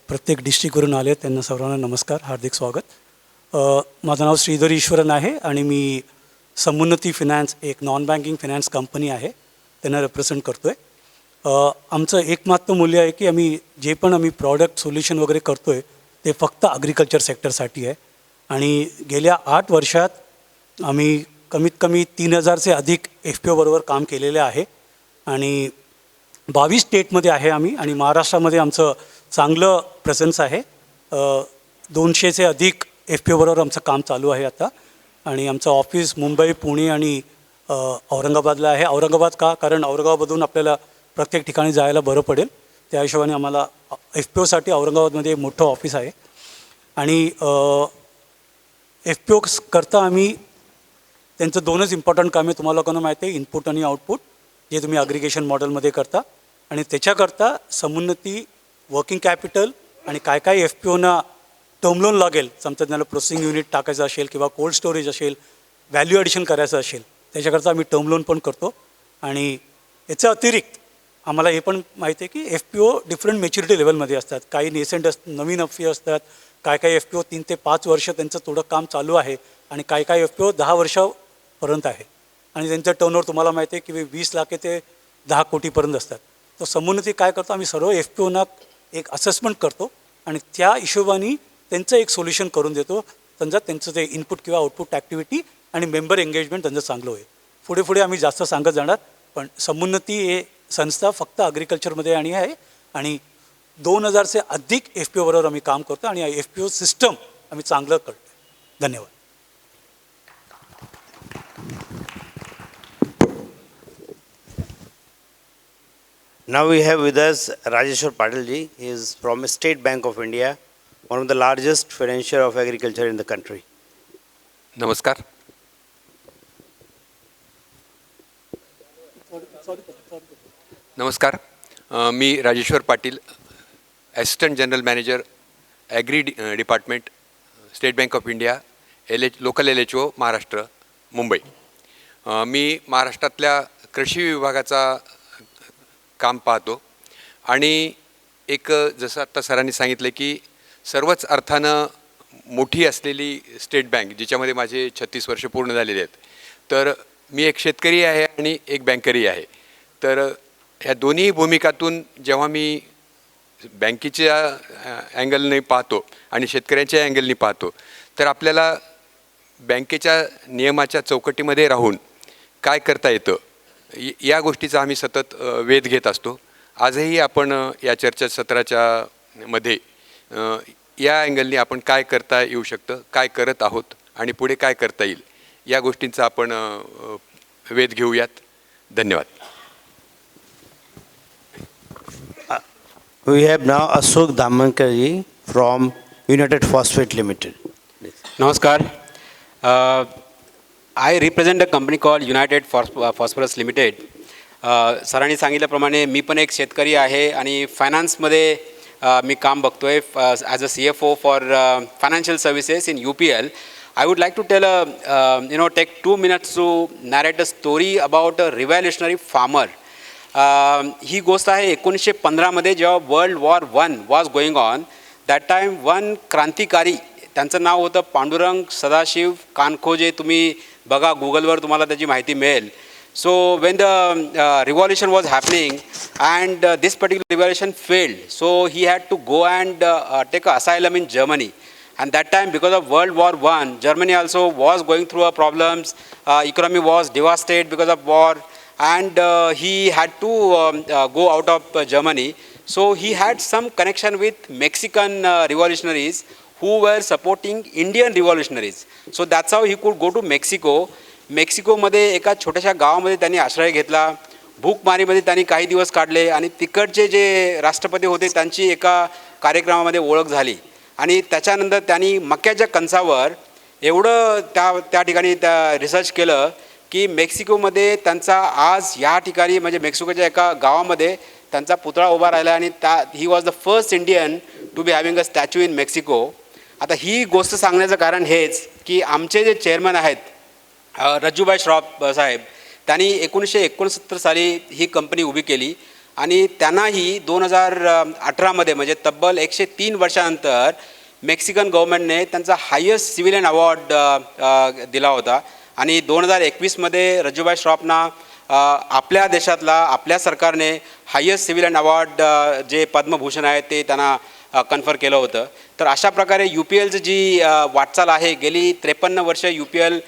प्रत्येक डिस्ट्रिक्टवरून आले त्यांना सर्वांना नमस्कार हार्दिक स्वागत माझं नाव श्रीधर ईश्वरन आहे आणि मी समुन्नती फिनॅन्स एक नॉन बँकिंग फिनॅन्स कंपनी आहे त्यांना रिप्रेझेंट करतो आहे आमचं एकमात्र मूल्य आहे की आम्ही प्रॉडक्ट सोल्युशन वगैरे करतो आहे ते फक्त ॲग्रिकल्चर सेक्टरसाठी आहे आणि गेल्या 8 वर्षात आम्ही कमीत कमी 3000 अधिक एफ पी ओबरोबर काम केलेले आहे आणि 22 स्टेटमध्ये आहे आम्ही आणि महाराष्ट्रामध्ये आमचं चांगलं प्रेझेन्स आहे 200 अधिक एफ पी ओबरोबर आमचं काम चालू आहे आता आणि आमचं ऑफिस मुंबई पुणे आणि औरंगाबादला आहे औरंगाबाद का कारण औरंगाबादमधून आपल्याला प्रत्येक ठिकाणी जायला बरं पडेल त्या हिशोबाने आम्हाला एफ पी ओसाठी औरंगाबादमध्ये मोठं ऑफिस आहे आणि एफ पी ओ करता आम्ही त्यांचं 2च इम्पॉर्टंट काम आहे तुम्हाला लोकांना माहिती आहे इनपुट आणि आउटपुट जे तुम्ही ॲग्रिगेशन मॉडेलमध्ये करता आणि त्याच्याकरता समुन्नती वर्किंग कॅपिटल आणि काय काय एफ पी ओना टर्म लोन लागेल समजा त्यांना प्रोसेसिंग युनिट टाकायचं असेल किंवा कोल्ड स्टोरेज असेल व्हॅल्यू ॲडिशन करायचं असेल त्याच्याकरता आम्ही टर्म लोन पण करतो आणि याच्या अतिरिक्त आम्हाला हे पण माहिती आहे की F P O different maturity लेवलमध्ये असतात काही नेसेंट नवीन एफ पी ओ असतात काय काय एफ पी ओ 3 ते 5 वर्ष त्यांचं थोडं काम चालू आहे आणि काय काय एफ पी ओ 10 वर्षापर्यंत आहे आणि त्यांचं टर्नओव्हर तुम्हाला माहिती आहे की 20 लाख ते 10 कोटीपर्यंत असतात तर समुन्नती काय करतो आम्ही सर्व एफ पी ओना एक असेसमेंट करतो आणि त्या हिशोबाने त्यांचं एक सोल्युशन करून देतो समजा त्यांचं ते इनपुट किंवा आउटपुट ॲक्टिव्हिटी आणि मेंबर एंगेजमेंट त्यांचं चांगलं होईल पुढे आम्ही जास्त सांगत जाणार पण समुन्नती हे संस्था फक्त ॲग्रिकल्चरमध्ये आणि आहे आणि 2000 अधिक एफ पी ओबरोबर आम्ही काम करतो आणि एफ पी ओ सिस्टम आम्ही चांगलं करतो धन्यवाद Now we have with us Rajeshwar Patil ji. He is from State Bank of India, one of the largest financier of agriculture in the country. नमस्कार नमस्कार मी Rajeshwar Patil assistant general manager agri department State Bank of India local LHO Maharashtra Mumbai मी महाराष्ट्रातल्या कृषी विभागाचा काम पाहतो आणि एक जसं आत्ता सरांनी सांगितलं की सर्वच अर्थानं मोठी असलेली स्टेट बँक जिच्यामध्ये माझे 36 वर्ष पूर्ण झालेले आहेत तर मी एक शेतकरी आहे आणि एक बँकरही आहे तर ह्या दोन्ही भूमिकातून जेव्हा मी बँकेच्या अँगलने पाहतो आणि शेतकऱ्यांच्या अँगलने पाहतो तर आपल्याला बँकेच्या नियमाच्या चौकटीमध्ये राहून काय करता येतं या गोष्टीचा आम्ही सतत वेध घेत असतो आजही आपण या चर्चासत्राच्या मध्ये या अँगलने आपण काय करता येऊ शकतं काय करत आहोत आणि पुढे काय करता येईल या गोष्टींचा आपण वेध घेऊयात धन्यवाद We have now Ashok Damankar ji from United Phosphate Limited. Namaskar. I represent a company called United Phosphorus Limited. सरांनी सांगितल्याप्रमाणे मी पण एक शेतकरी आहे आणि फायनान्समध्ये मी काम बघतोय as a CFO for financial services in UPL. I would like to tell take 2 minutes to narrate a story about a revolutionary farmer. ही गोष्ट आहे 1915मध्ये जेव्हा world war 1 was going on, that time one क्रांतिकारी, त्यांचं नाव होतं पांडुरंग सदाशिव कानखोजे. तुम्ही बघा गुगलवर, तुम्हाला त्याची माहिती मिळेल. So when the revolution was happening and this particular revolution failed, so he had to go and take asylum in Germany. And that time, because of World War I, Germany also was going through problems. Economy was devastated because of war, and he had to go out of Germany. So he had some connection with Mexican revolutionaries who were supporting Indian revolutionaries. So that's how he could go to Mexico. मेक्सिकोमध्ये एका छोट्याशा गावामध्ये त्यांनी आश्रय घेतला. भूकमारीमध्ये त्यांनी काही दिवस काढले आणि तिकडचे जे राष्ट्रपती होते त्यांची एका कार्यक्रमामध्ये ओळख झाली. आणि त्याच्यानंतर त्यांनी मक्याच्या कणसावर एवढं त्या ठिकाणी रिसर्च केलं की मेक्सिकोमध्ये त्यांचा आज या ठिकाणी म्हणजे मेक्सिकोच्या एका गावामध्ये त्यांचा पुतळा उभा राहिला आणि he was the first Indian to be having a statue in Mexico. आता ही गोष्ट सांगण्याचं कारण हेच की आमचे जे चेअरमन आहेत रज्जूभाई श्रॉफ साहेब, त्यांनी 1969 साली ही कंपनी उभी केली आणि त्यांनाही 2018मध्ये म्हणजे तब्बल 103 वर्षानंतर मेक्सिकन गव्हर्नमेंटने त्यांचा हायेस्ट सिव्हिलियन अवॉर्ड दिला होता. आणि 2021मध्ये रज्जूभाई श्रॉफना आपल्या देशातला आपल्या सरकारने हायेस्ट सिव्हिलियन अवॉर्ड जे पद्मभूषण आहे ते त्यांना कन्फर केलं होतं. तर अशा प्रकारे UPLची जी वाटचाल आहे, गेली 53 वर्ष UPL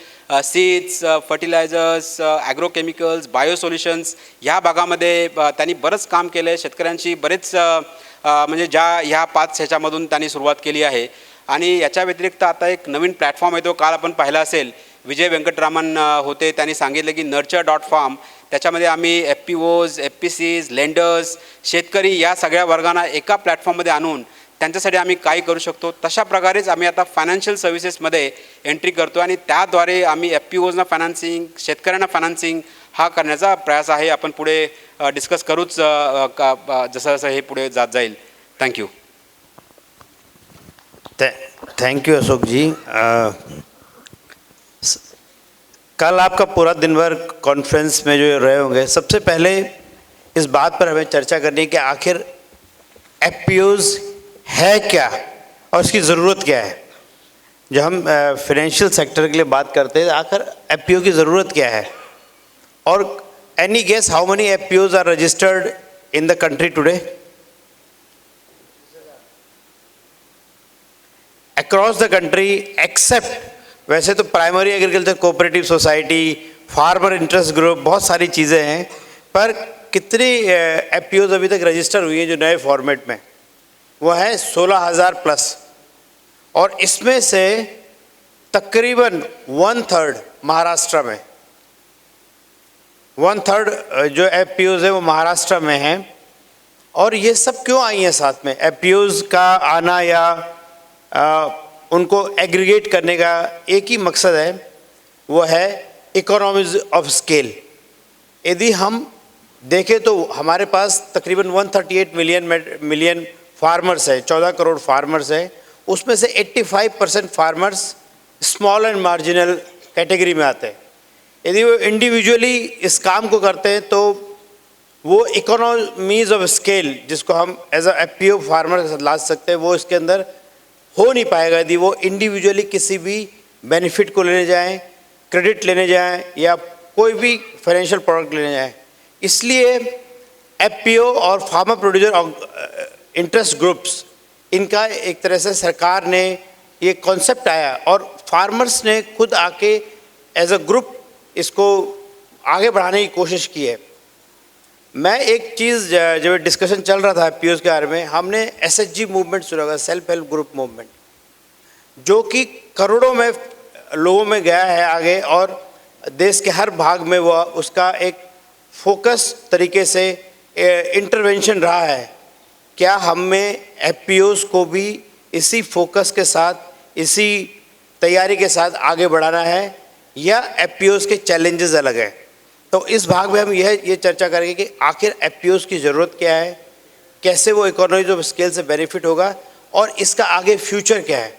सीड्स, फर्टिलायझर्स, ॲग्रोकेमिकल्स, बायोसोल्युशन्स ह्या भागामध्ये त्यांनी बरंच काम केलं आहे. शेतकऱ्यांची बरेच म्हणजे ह्या 5 ह्याच्यामधून त्यांनी सुरुवात केली आहे. आणि याच्या व्यतिरिक्त आता एक नवीन प्लॅटफॉर्म आहे, तो काल आपण पाहिला असेल, विजय व्यंकटरामन होते, त्यांनी सांगितलं की nurture.farm, त्याच्यामध्ये आम्ही FPOs, FPCs, लेंडर्स, शेतकरी या सगळ्या वर्गांना एका प्लॅटफॉर्ममध्ये आणून त्यांच्यासाठी आम्ही काय करू शकतो, तशा प्रकारेच आम्ही आता फायनान्शियल सर्व्हिसेसमध्ये एंट्री करतो आणि त्याद्वारे आम्ही FPOजना फायनान्सिंग, शेतकऱ्यांना फायनान्सिंग हा करण्याचा प्रयास आहे. आपण पुढे डिस्कस करूच जसं जसं हे पुढे जात जाईल. थँक्यू. थैंक यू अशोक जी. कल आपका पूरा दिन भर कॉन्फ्रेंस में जो रहे होंगे, सबसे पहले इस बात पर हमें चर्चा करनी है कि आखिर FPOs है क्या और इसकी ज़रूरत क्या है. जब हम फाइनेंशियल सेक्टर के लिए बात करते हैं, आखिर FPO की ज़रूरत क्या है. और any guess how many FPOs are registered in the country today? Across the country, except वैसे तो primary agriculture cooperative society, farmer interest group, बहुत सारी चीज़ें हैं, पर कितनी FPOs अभी तक रजिस्टर हुई हैं जो नए फॉर्मेट में, वो है 16,000 प्लस. और इसमें से तकरीबन 1/3 महाराष्ट्र में, 1/3 जो FPOs है वो महाराष्ट्र में हैं. और ये सब क्यों आई हैं साथ में? FPOs का आना या उनको एग्रीगेट करने का एक ही मकसद है, वो है इकोनॉमीज ऑफ स्केल. यदि हम देखें तो हमारे पास तकरीबन 138 मिलियन फार्मर्स है, 14 करोड़ फार्मर्स हैं. उसमें से 85% farmers small end marginal category में आते हैं. यदि वो इंडिविजुअली इस काम को करते हैं तो वो इकोनॉमीज ऑफ स्केल जिसको हम एज अ FPO फार्मर के साथ ला सकते हैं, वो इसके अंदर हो नहीं पाएगा यदि वो इंडिविजुअली किसी भी बेनिफिट को लेने जाएं, क्रेडिट लेने जाएं या कोई भी फाइनेंशियल प्रोडक्ट लेने जाएं. इसलिए FPO और फार्मर प्रोड्यूसर इंटरेस्ट ग्रुप्स, इनका एक तरह से सरकार ने ये कॉन्सेप्ट आया और फार्मर्स ने खुद आके एज अ ग्रुप इसको आगे बढ़ाने की कोशिश की है. मैं एक चीज़ जब डिस्कशन चल रहा था FPOs के बारे में, हमने SHG मूवमेंट सुना होगा, सेल्फ हेल्प ग्रुप मूवमेंट, जो कि करोड़ों में लोगों में गया है आगे और देश के हर भाग में वो उसका एक फोकस तरीके से इंटरवेंशन रहा है. क्या हम में FPOs को भी इसी फोकस के साथ, इसी तैयारी के साथ आगे बढ़ाना है या FPOs के चैलेंजेस अलग हैं? तो इस भाग में हम ये चर्चा करेंगे कि आखिर FPOs की ज़रूरत क्या है, कैसे वो economies of scale say benefit होगा और इसका आगे फ्यूचर क्या है.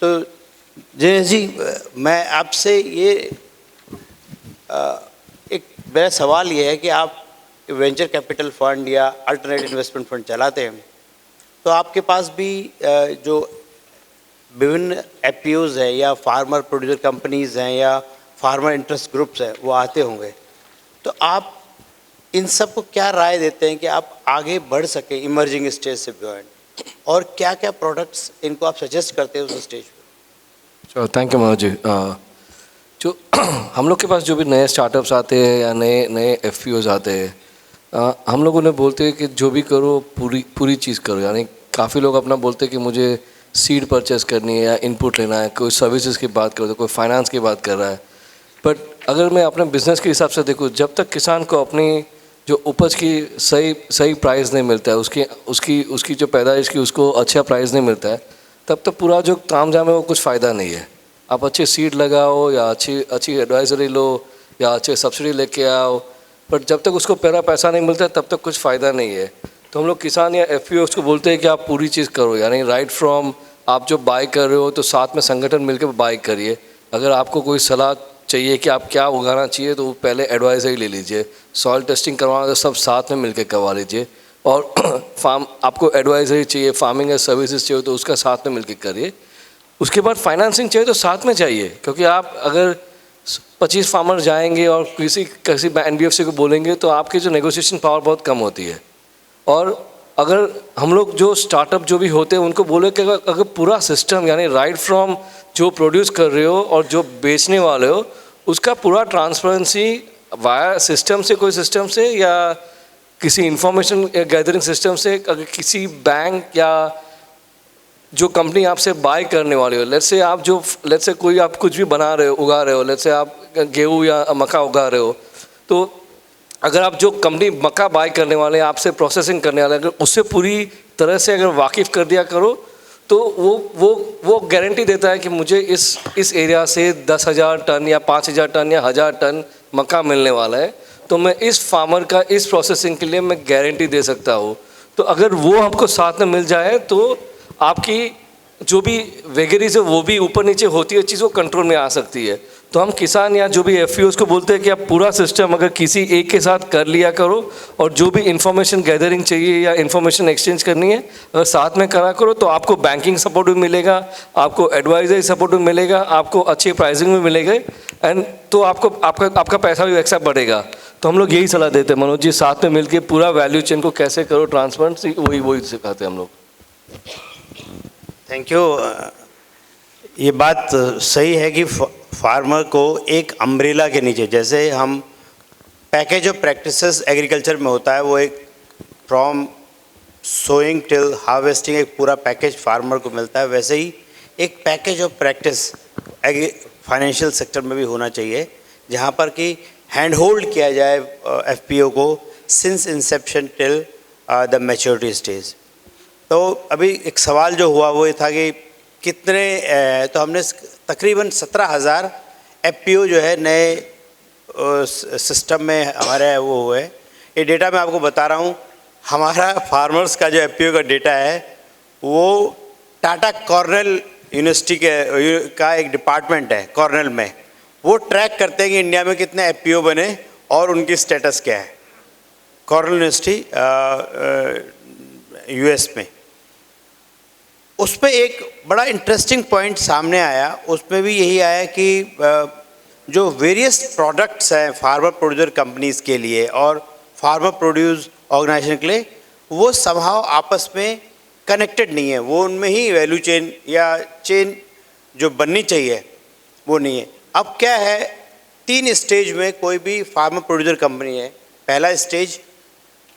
तो दिनेश जी, मैं आपसे ये एक मेरा सवाल ये है कि आप वेंचर कैपिटल फंड या अल्टरनेट इन्वेस्टमेंट फंड चलाते हैं, तो आपके पास भी जो विभिन्न एफपीओज हैं या फार्मर प्रोड्यूसर कंपनीज हैं या फार्मर इंटरेस्ट ग्रुप्स हैं, वो आते होंगे, तो आप इन सब को क्या राय देते हैं कि आप आगे बढ़ सकें इमर्जिंग स्टेज से बियॉन्ड, और क्या क्या प्रोडक्ट्स इनको आप सजेस्ट करते हैं उस स्टेज पे? चलो, थैंक यू मनोज जी। जो हम लोग के पास जो भी नए स्टार्टअप्स आते हैं या नए एफपीओज आते हैं, हम लोग उन्हें बोलते हैं कि जो भी करो पूरी चीज़ करो। यानी काफ़ी लोग अपना बोलते हैं कि मुझे सीड परचेस करनी है या इनपुट लेना है, कोई सर्विसेज की बात कर रहा है, कोई फाइनेंस की बात कर रहा है। बट अगर मैं अपने बिजनेस के हिसाब से देखूँ, जब तक किसान को अपनी जो उपज की सही प्राइस नहीं मिलता है, उसकी जो पैदाइश की उसको अच्छा प्राइस नहीं मिलता है, तब तक पूरा जो तामझाम है वो कुछ फ़ायदा नहीं है। आप अच्छे सीड लगाओ या अच्छी एडवाइजरी लो या अच्छे सब्सिडी लेके आओ, बट जब तक उसको पूरा पैसा नहीं मिलता तब तक कुछ फ़ायदा नहीं है। तो हम लोग किसान या एफपीओज को बोलते हैं कि आप पूरी चीज़ करो। यानी राइट फ्रॉम आप जो बाय कर रहे हो तो साथ में संगठन मिलकर बाय करिए। अगर आपको कोई सलाह चाहिए कि आप क्या उगाना चाहिए तो पहले एडवाइजरी ले लीजिए। सॉइल टेस्टिंग करवाना तो सब साथ में मिलकर करवा लीजिए। और आपको एडवाइजरी चाहिए, फार्मिंग या सर्विसेज चाहिए तो उसका साथ में मिलकर करिए। उसके बाद फाइनेंसिंग चाहिए तो साथ में चाहिए, क्योंकि आप अगर 25 फार्मर जाएंगे और किसी एनबीएफसी को बोलेंगे तो आपकी जो नेगोशिएशन पावर बहुत कम होती है। और अगर हम लोग जो स्टार्टअप जो भी होते हैं उनको बोले कि अगर पूरा सिस्टम यानी राइट फ्रॉम जो प्रोड्यूस कर रहे हो और जो बेचने वाले हो उसका पूरा ट्रांसपेरेंसी वाया सिस्टम से, कोई सिस्टम से या किसी इंफॉर्मेशन गैदरिंग सिस्टम से, अगर किसी बैंक या जो कंपनी आपसे बाय करने वाली हो, लेट्स से कोई आप कुछ भी बना रहे हो, उगा रहे हो, लेट्स से आप गेहूँ या मक्का उगा रहे हो, तो अगर आप जो कंपनी मक्का बाय करने वाले हैं, आपसे प्रोसेसिंग करने वाले, अगर उससे पूरी तरह से अगर वाकिफ़ कर दिया करो तो वो गारंटी देता है कि मुझे इस एरिया से 10,000 टन या 5,000 टन या 1,000 टन मक्का मिलने वाला है, तो मैं इस फार्मर का इस प्रोसेसिंग के लिए मैं गारंटी दे सकता हूँ। तो अगर वो हमको साथ में मिल जाए तो आपकी जो भी वेगरीज है वो भी ऊपर नीचे होती है चीज़, वो कंट्रोल में आ सकती है। तो हम किसान या जो भी एफपीओज को बोलते हैं कि आप पूरा सिस्टम अगर किसी एक के साथ कर लिया करो, और जो भी इंफॉर्मेशन गैदरिंग चाहिए या इंफॉर्मेशन एक्सचेंज करनी है अगर साथ में करा करो तो आपको बैंकिंग सपोर्ट भी मिलेगा, आपको एडवाइजरी सपोर्ट भी मिलेगा, आपको अच्छी प्राइसिंग भी मिलेगा, एंड तो आपका पैसा भी एक्स्ट्रा बढ़ेगा। तो हम लोग यही सलाह देते हैं मनोज जी, साथ में मिलकर पूरा वैल्यू चेन को कैसे करो ट्रांसपेरेंसी, वही सिखाते हैं हम लोग। Thank you. ये बात सही है कि फार्मर को एक अम्ब्रेला के नीचे, जैसे हम पैकेज ऑफ प्रैक्टिसेस एग्रीकल्चर में होता है, वो एक फ्रॉम सोइंग टिल हार्वेस्टिंग एक पूरा पैकेज फार्मर को मिलता है, वैसे ही एक package of practice financial sector में भी होना चाहिए, जहाँ पर कि हैंड होल्ड किया जाए एफपीओ को since Inception till the maturity stage. तो अभी एक सवाल जो हुआ वो ये था कि कितने, तो हमने तकरीबन 17,000 एफपीओ जो है नए सिस्टम में हमारे वो हुए। ये डेटा मैं आपको बता रहा हूँ, हमारा फार्मर्स का जो एफपीओ का डेटा है वो टाटा कॉर्नेल यूनिवर्सिटी का एक डिपार्टमेंट है कॉर्नेल में, वो ट्रैक करते हैं कि इंडिया में कितने एफपीओ बने और उनकी स्टेटस क्या है। कॉर्नेल यूनिवर्सिटी यूएस में, उस पर एक बड़ा इंटरेस्टिंग पॉइंट सामने आया। उसमें भी यही आया कि जो वेरियस प्रोडक्ट्स हैं फार्मर प्रोड्यूसर कंपनीज के लिए और फार्मर प्रोड्यूस ऑर्गेनाइजेशन के लिए, वो समहाउ आपस में कनेक्टेड नहीं है, वो उनमें ही वैल्यू चेन या चेन जो बननी चाहिए वो नहीं है। अब क्या है, 3 स्टेज में कोई भी फार्मर प्रोड्यूसर कंपनी है। पहला स्टेज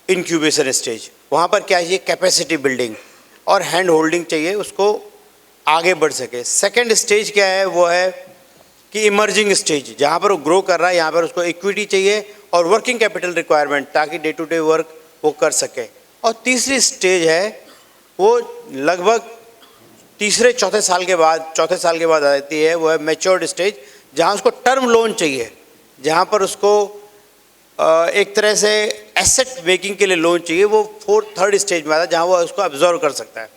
इंक्यूबेशन स्टेज, वहाँ पर क्या चाहिए, कैपेसिटी बिल्डिंग और हैंड होल्डिंग चाहिए, उसको आगे बढ़ सके। सेकंड स्टेज क्या है, वो है कि इमर्जिंग स्टेज, जहाँ पर वो ग्रो कर रहा है, यहाँ पर उसको इक्विटी चाहिए और वर्किंग कैपिटल रिक्वायरमेंट ताकि डे टू डे वर्क वो कर सके। और तीसरी स्टेज है वो लगभग चौथे साल के बाद आती है, वो है मैच्योर्ड स्टेज, जहाँ उसको टर्म लोन चाहिए, जहाँ पर उसको एक तरह से एसेट मेकिंग के लिए लोन चाहिए, वो थर्ड स्टेज में आता है जहाँ वो उसको अब्जॉर्व कर सकता है।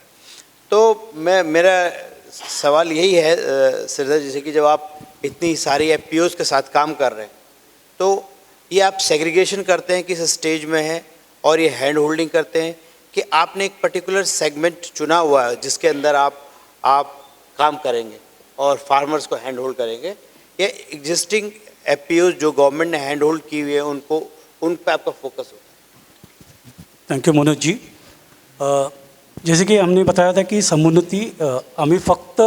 तो मेरा सवाल यही है सिरदर, जैसे कि जब आप इतनी सारी एफपीओज के साथ काम कर रहे हैं तो ये आप सेग्रीगेशन करते हैं किस स्टेज में है और ये हैंड होल्डिंग करते हैं कि आपने एक पर्टिकुलर सेगमेंट चुना हुआ है जिसके अंदर आप काम करेंगे और फार्मर्स को हैंड होल्ड करेंगे, या एग्जिस्टिंग एफपीओ जो गवर्नमेंट ने हैंड होल्ड की हुई है उन पे आपका फोकस होता है? Thank you Manoj ji. जसे की आम्ही बताया था की समुन्नती आम्ही फक्त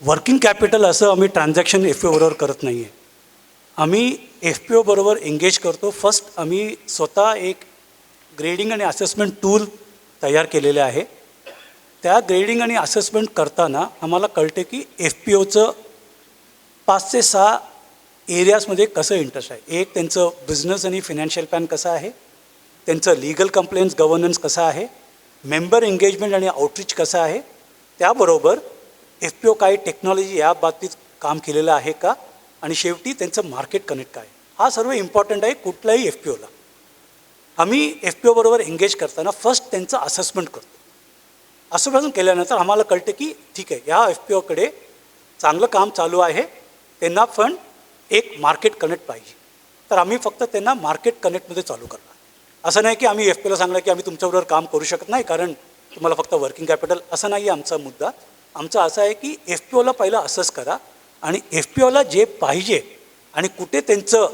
वर्किंग कॅपिटल असं आम्ही ट्रान्झॅक्शन एफ पी ओ बरोबर करत नाही आहे. आम्ही एफ पी ओ बरोबर एंगेज करतो. फर्स्ट आम्ही स्वतः एक ग्रेडिंग आणि असेसमेंट टूल तयार केलेले आहे. त्या ग्रेडिंग आणि असेसमेंट करताना आम्हाला कळते की एफ पी ओचं 5 ते 6 एरियाजमध्ये कसं इंटरेस्ट आहे. एक त्यांचं बिझनेस आणि फिनान्शियल प्लॅन कसं आहे, त्यांचं लीगल कंप्लेंट्स गव्हर्नन्स कसं आहे, मेंबर एंगेजमेंट आणि आउटरीच कसं आहे, त्याबरोबर एफ पी ओ काय टेक्नॉलॉजी या बाबतीत काम केलेलं आहे का, आणि शेवटी त्यांचं मार्केट कनेक्ट काय. हा सर्व इम्पॉर्टंट आहे कुठल्याही एफ पी ओला. आम्ही एफ पी ओ बरोबर एंगेज करताना फर्स्ट त्यांचं असेसमेंट करतो. असेसमेंट केल्यानंतर आम्हाला कळते की ठीक आहे या एफ पी ओकडे चांगलं काम चालू आहे, त्यांना पण एक मार्केट कनेक्ट पाहिजे, तर आम्ही फक्त त्यांना मार्केट कनेक्टमध्ये चालू करणार. असं नाही की आम्ही एफ पी ओला सांगलं की आम्ही तुमच्याबरोबर काम करू शकत नाही कारण तुम्हाला फक्त वर्किंग कॅपिटल, असं नाही आहे आमचा मुद्दा. आमचा असं आहे की एफ पी ओला पहिलं असेस करा आणि एफ पी ओला जे पाहिजे आणि कुठे त्यांचं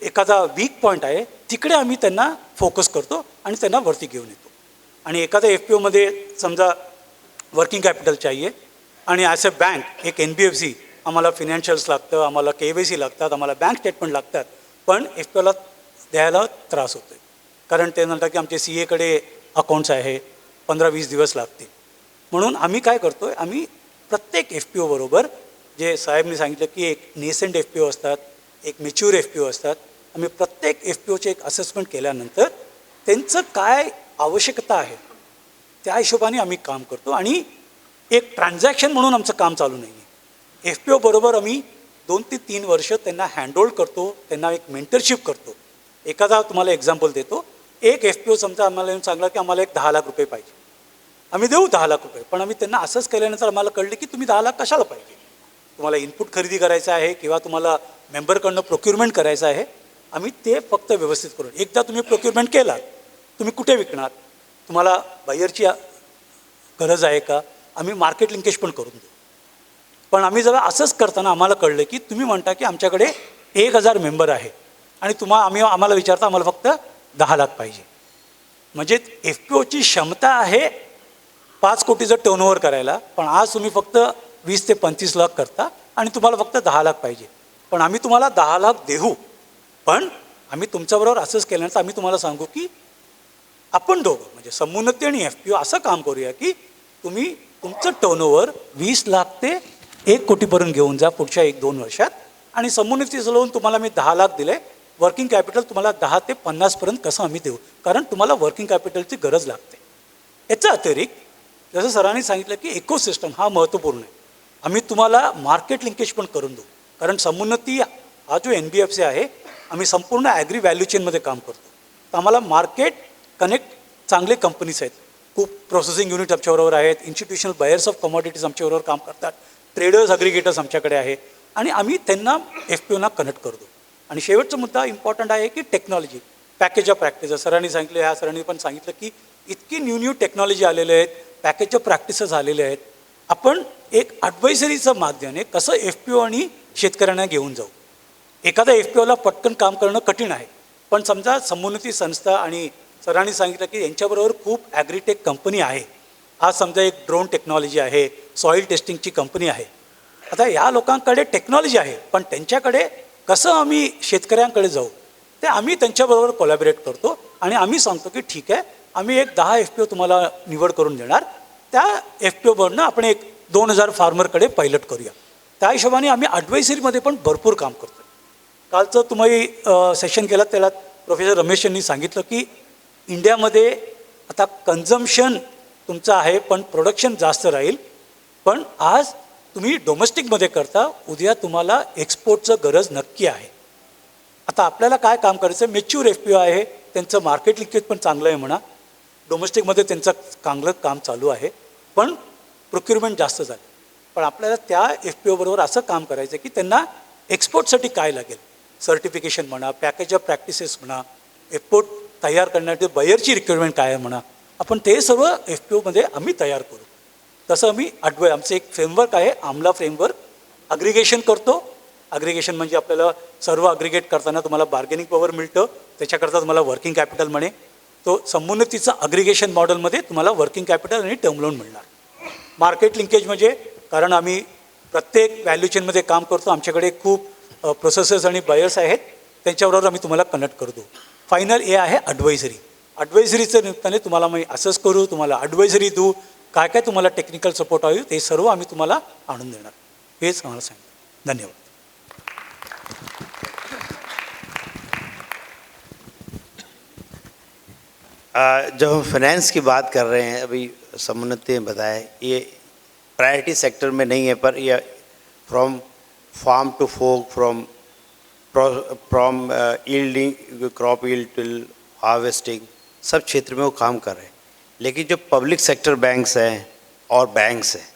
एखादा वीक पॉईंट आहे तिकडे आम्ही त्यांना फोकस करतो आणि त्यांना वरती घेऊन येतो. आणि एखाद्या एफ पी ओमध्ये समजा वर्किंग कॅपिटल चाहिए आणि ॲज अ बँक एक एन बी एफ सी आम्हाला फिनान्शियल्स लागतं, आम्हाला के वाय सी लागतात, आम्हाला बँक स्टेटमेंट लागतात, पण एफ पी ओला द्यायला त्रास होतो आहे कारण ते म्हणतात की आमचे सी एकडे अकाउंट्स आहे, 15-20 दिवस लागतील. म्हणून आम्ही काय करतो आहे, आम्ही प्रत्येक एफ पी ओ बरोबर जे साहेबने सांगितलं की एक नेसेंट एफ पी ओ असतात, एक मॅच्युअर एफ पी ओ असतात, आम्ही प्रत्येक एफ पी ओचे एक असेसमेंट केल्यानंतर त्यांचं काय आवश्यकता आहे त्या हिशोबाने आम्ही काम करतो. आणि एक ट्रान्झॅक्शन म्हणून आमचं काम चालू नाही आहे. एफ पी ओ बरोबर आम्ही 2 ते 3 वर्ष त्यांना हँडहोल्ड करतो, त्यांना एक मेंटरशिप करतो. एखादा तुम्हाला एक्झाम्पल देतो. एक एफ पी ओ समजा आम्हाला येऊन सांगला की आम्हाला एक 10 लाख रुपये पाहिजे, आम्ही देऊ 10 लाख रुपये, पण आम्ही त्यांना असंच केल्यानंतर आम्हाला कळलं की तुम्ही 10 लाख कशाला पाहिजे, तुम्हाला इनपुट खरेदी करायचं आहे किंवा तुम्हाला मेंबरकडनं प्रोक्युरमेंट करायचं आहे, आम्ही ते फक्त व्यवस्थित करू. एकदा तुम्ही प्रोक्युरमेंट केलात, तुम्ही कुठे विकणार, तुम्हाला बायरची गरज आहे का, आम्ही मार्केट लिंकेज पण करून देऊ. पण आम्ही जरा असंच करताना आम्हाला कळलं की तुम्ही म्हणता की आमच्याकडे 1000 मेंबर आहे आणि आम्हाला विचारता आम्हाला फक्त 10 लाख पाहिजे. म्हणजे एफ पी ओची क्षमता आहे 5 कोटीचं टर्नओव्हर करायला, पण आज तुम्ही फक्त 20 ते 25 लाख करता आणि तुम्हाला फक्त 10 लाख पाहिजे. पण आम्ही तुम्हाला 10 लाख देऊ, पण आम्ही तुमच्याबरोबर असंच केल्यानंतर आम्ही तुम्हाला सांगू की आपण दोघं म्हणजे समुन्नती आणि एफ पी ओ असं काम करूया की तुम्ही तुमचं टर्नओव्हर 20 लाख ते 1 कोटीपर्यंत घेऊन जा पुढच्या 1-2 वर्षात, आणि समुन्नती चालवून तुम्हाला मी 10 लाख दिले, वर्किंग कॅपिटल तुम्हाला 10 ते 50पर्यंत कसं आम्ही देऊ, कारण तुम्हाला वर्किंग कॅपिटलची गरज लागते. याचा अतिरिक्त जसं सरांनी सांगितलं की इकोसिस्टम हा महत्त्वपूर्ण आहे. आम्ही तुम्हाला मार्केट लिंकेज पण करून देऊ, कारण समुन्नती हा जो एन बी एफ सी आहे आम्ही संपूर्ण ॲग्री व्हॅल्यू चेनमध्ये काम करतो. तर आम्हाला मार्केट कनेक्ट चांगले कंपनीज आहेत, खूप प्रोसेसिंग युनिट आमच्याबरोबर आहेत, इन्स्टिट्यूशनल बायर्स ऑफ कमॉडिटीज आमच्याबरोबर काम करतात, ट्रेडर्स अग्रिगेटर्स आमच्याकडे आहे, आणि आम्ही त्यांना एफ पी ओना कनेक्ट करतो. आणि शेवटचा मुद्दा इम्पॉर्टंट आहे की टेक्नॉलॉजी, पॅकेज ऑफ प्रॅक्टिस. सरांनी सांगितलं, ह्या सरांनी पण सांगितलं की इतकी न्यू टेक्नॉलॉजी आलेले आहेत, पॅकेज ऑफ प्रॅक्टिसेस आलेले आहेत. आपण एक ॲडवायझरीचं माध्यम आहे कसं एफ पी ओ आणि शेतकऱ्यांना घेऊन जाऊ. एखाद्या एफ पी ओला पटकन काम करणं कठीण आहे, पण समजा समुन्नती संस्था आणि सरांनी सांगितलं की यांच्याबरोबर खूप ॲग्रीटेक कंपनी आहे. आज समजा एक ड्रोन टेक्नॉलॉजी आहे, सॉईल टेस्टिंगची कंपनी आहे. आता या लोकांकडे टेक्नॉलॉजी आहे, पण त्यांच्याकडे कसं आम्ही शेतकऱ्यांकडे जाऊ ते आम्ही त्यांच्याबरोबर कोलॅबरेट करतो. आणि आम्ही सांगतो की ठीक आहे, आम्ही एक 10 एफ पी ओ तुम्हाला निवड करून देणार, त्या एफ पी ओवरनं आपण एक 2000 फार्मरकडे पायलट करूया. त्या हिशोबाने आम्ही ॲडवायझरीमध्ये पण भरपूर काम करतो. कालचं तुम्ही सेशन केलं त्याला प्रोफेसर रमेश यांनी सांगितलं की इंडियामध्ये आता कन्झम्शन तुमचं आहे पण प्रोडक्शन जास्त राहील, पण आज तुम्ही डोमेस्टिकमध्ये करता, उद्या तुम्हाला एक्सपोर्टचं गरज नक्की आहे. आता आपल्याला काय काम करायचं, मॅच्युअर एफ पी ओ आहे, त्यांचं मार्केट लिंकेज पण चांगलं आहे म्हणा, डोमेस्टिकमध्ये त्यांचं चांगलं काम चालू आहे, पण प्रोक्युरमेंट जास्त झालं. पण आपल्याला त्या एफ पी ओबरोबर असं काम करायचं की त्यांना एक्सपोर्टसाठी काय लागेल, सर्टिफिकेशन म्हणा, पॅकेज ऑफ प्रॅक्टिसेस म्हणा, एक्सपोर्ट तयार करण्यासाठी बायरची रिक्वायरमेंट काय आहे म्हणा, आपण ते सर्व FPOमध्ये आम्ही तयार करू. तसं आम्ही आमचं एक फ्रेमवर्क आहे, आमला फ्रेमवर्क. अग्रिगेशन करतो. अग्रिगेशन म्हणजे आपल्याला सर्व अग्रिगेट करताना तुम्हाला बार्गेनिंग पॉवर मिळतं, त्याच्याकरता तुम्हाला वर्किंग कॅपिटल म्हणे. तो समुन्नतीचा अग्रिगेशन मॉडेलमध्ये तुम्हाला वर्किंग कॅपिटल आणि टर्म लोन मिळणार. मार्केट लिंकेज म्हणजे कारण आम्ही प्रत्येक व्हॅल्यू चेनमध्ये काम करतो, आमच्याकडे खूप प्रोसेसर्स आणि बायर्स आहेत, त्यांच्याबरोबर आम्ही तुम्हाला कनेक्ट करतो. फायनल हे आहे ॲडवायझरी. ॲडवायझरीचं निमित्ताने तुम्हाला मी असेस करू, तुम्हाला ॲडवायझरी देऊ, काय काय तुम्हाला टेक्निकल सपोर्ट हवी ते सर्व आम्ही तुम्हाला आणून देणार. हेच आम्हाला सांगितलं. धन्यवाद. जब हम फाइनेंस की बात कर रहे हैं, अभी समुन्नति ने बताया ये प्रायोरिटी सेक्टर में नहीं है, पर ये from farm to fork, from yielding crop yield till harvesting, सब क्षेत्र में वो काम कर रहे हैं. लेकिन जो पब्लिक सेक्टर बैंक्स हैं और बैंक्स हैं,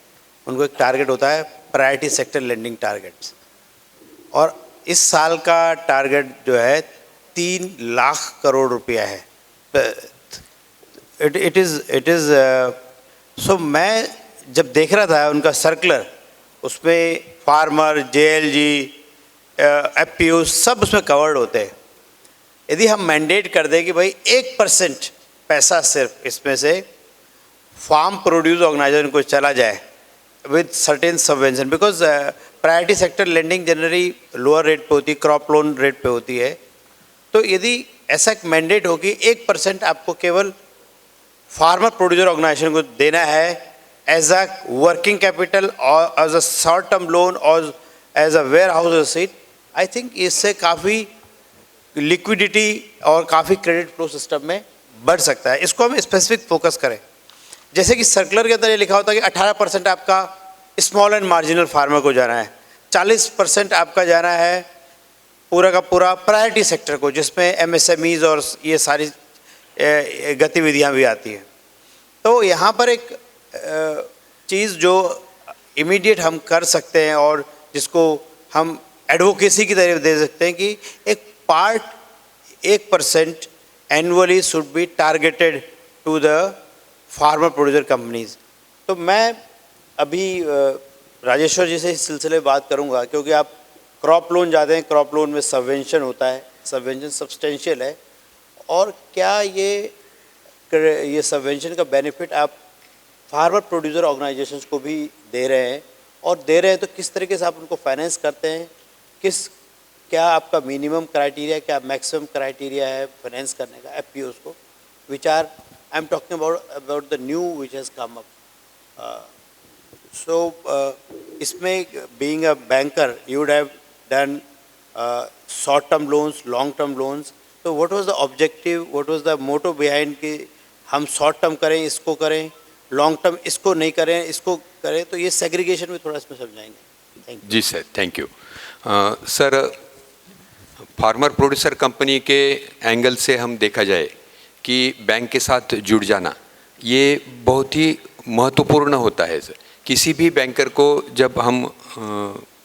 उनको एक टारगेट होता है प्रायोरिटी सेक्टर लेंडिंग टारगेट्स, और इस साल का टारगेट जो है 3 लाख करोड़ रुपया है. इट इज़ सो मैं जब देख रहा था उनका सर्कुलर, उसमें फार्मर, JLG, FPO सब उसमें कवर्ड होते हैं. यदि हम मैंडेट कर दें कि भाई 1% पैसा सिर्फ इसमें से फार्म प्रोड्यूस ऑर्गेनाइजेशन को चला जाए with certain subvention, because priority sector lending generally lower rate पे होती है, क्रॉप लोन रेट पे होती है. तो यदि ऐसा एक मैंडेट हो कि 1% आपको केवल फार्मर प्रोड्यूसर ऑर्गेनाइजेशन को देना है एज अ वर्किंग कैपिटल और as a short term loan और एज अ वेयर हाउस रसीद, आई थिंक इससे काफ़ी लिक्विडिटी और काफ़ी क्रेडिट फ्लो सिस्टम में बढ़ सकता है. इसको हम स्पेसिफिक फोकस करें. जैसे कि सर्कुलर के अंदर ये लिखा होता है कि 18% आपका स्मॉल एंड मार्जिनल फार्मर को जाना है, 40% आपका जाना है पूरा का पूरा प्रायोरिटी सेक्टर को, जिसमें MSMEs और ये सारी गतिविधियां भी आती हैं. तो यहाँ पर एक चीज़ जो इमीडिएट हम कर सकते हैं और जिसको हम एडवोकेसी की तरफ दे सकते हैं कि एक part 1% annually should be targeted to the farmer producer companies. तो मैं अभी राजेश्वर जी से इस सिलसिले में बात करूंगा, क्योंकि आप क्रॉप लोन जाते हैं, क्रॉप लोन में सबवेंशन होता है, सबवेंशन सब्सटेंशियल है, और क्या ये सबवेंशन का बेनिफिट आप फार्मर प्रोड्यूसर ऑर्गेनाइजेशंस को भी दे रहे हैं, और दे रहे हैं तो किस तरीके से आप उनको फाइनेंस करते हैं, क्या आपका मिनिमम क्राइटेरिया, क्या मैक्सिमम क्राइटेरिया है फाइनेंस करने का FPOs को, which are I am talking about the new which has come up. So इसमें being a banker you would have done short term loans, long term loans. तो what was the objective, what was the motto behind कि हम short term करें, इसको करें, long term इसको नहीं करें, इसको करें, तो ये सेग्रीगेशन में थोड़ा इसमें समझाएंगे. Thank you. जी sir, thank you. Sir, farmer producer company के एंगल से हम देखा जाए कि बैंक के साथ जुड़ जाना ये बहुत ही महत्वपूर्ण होता है. सर, किसी भी बैंकर को जब हम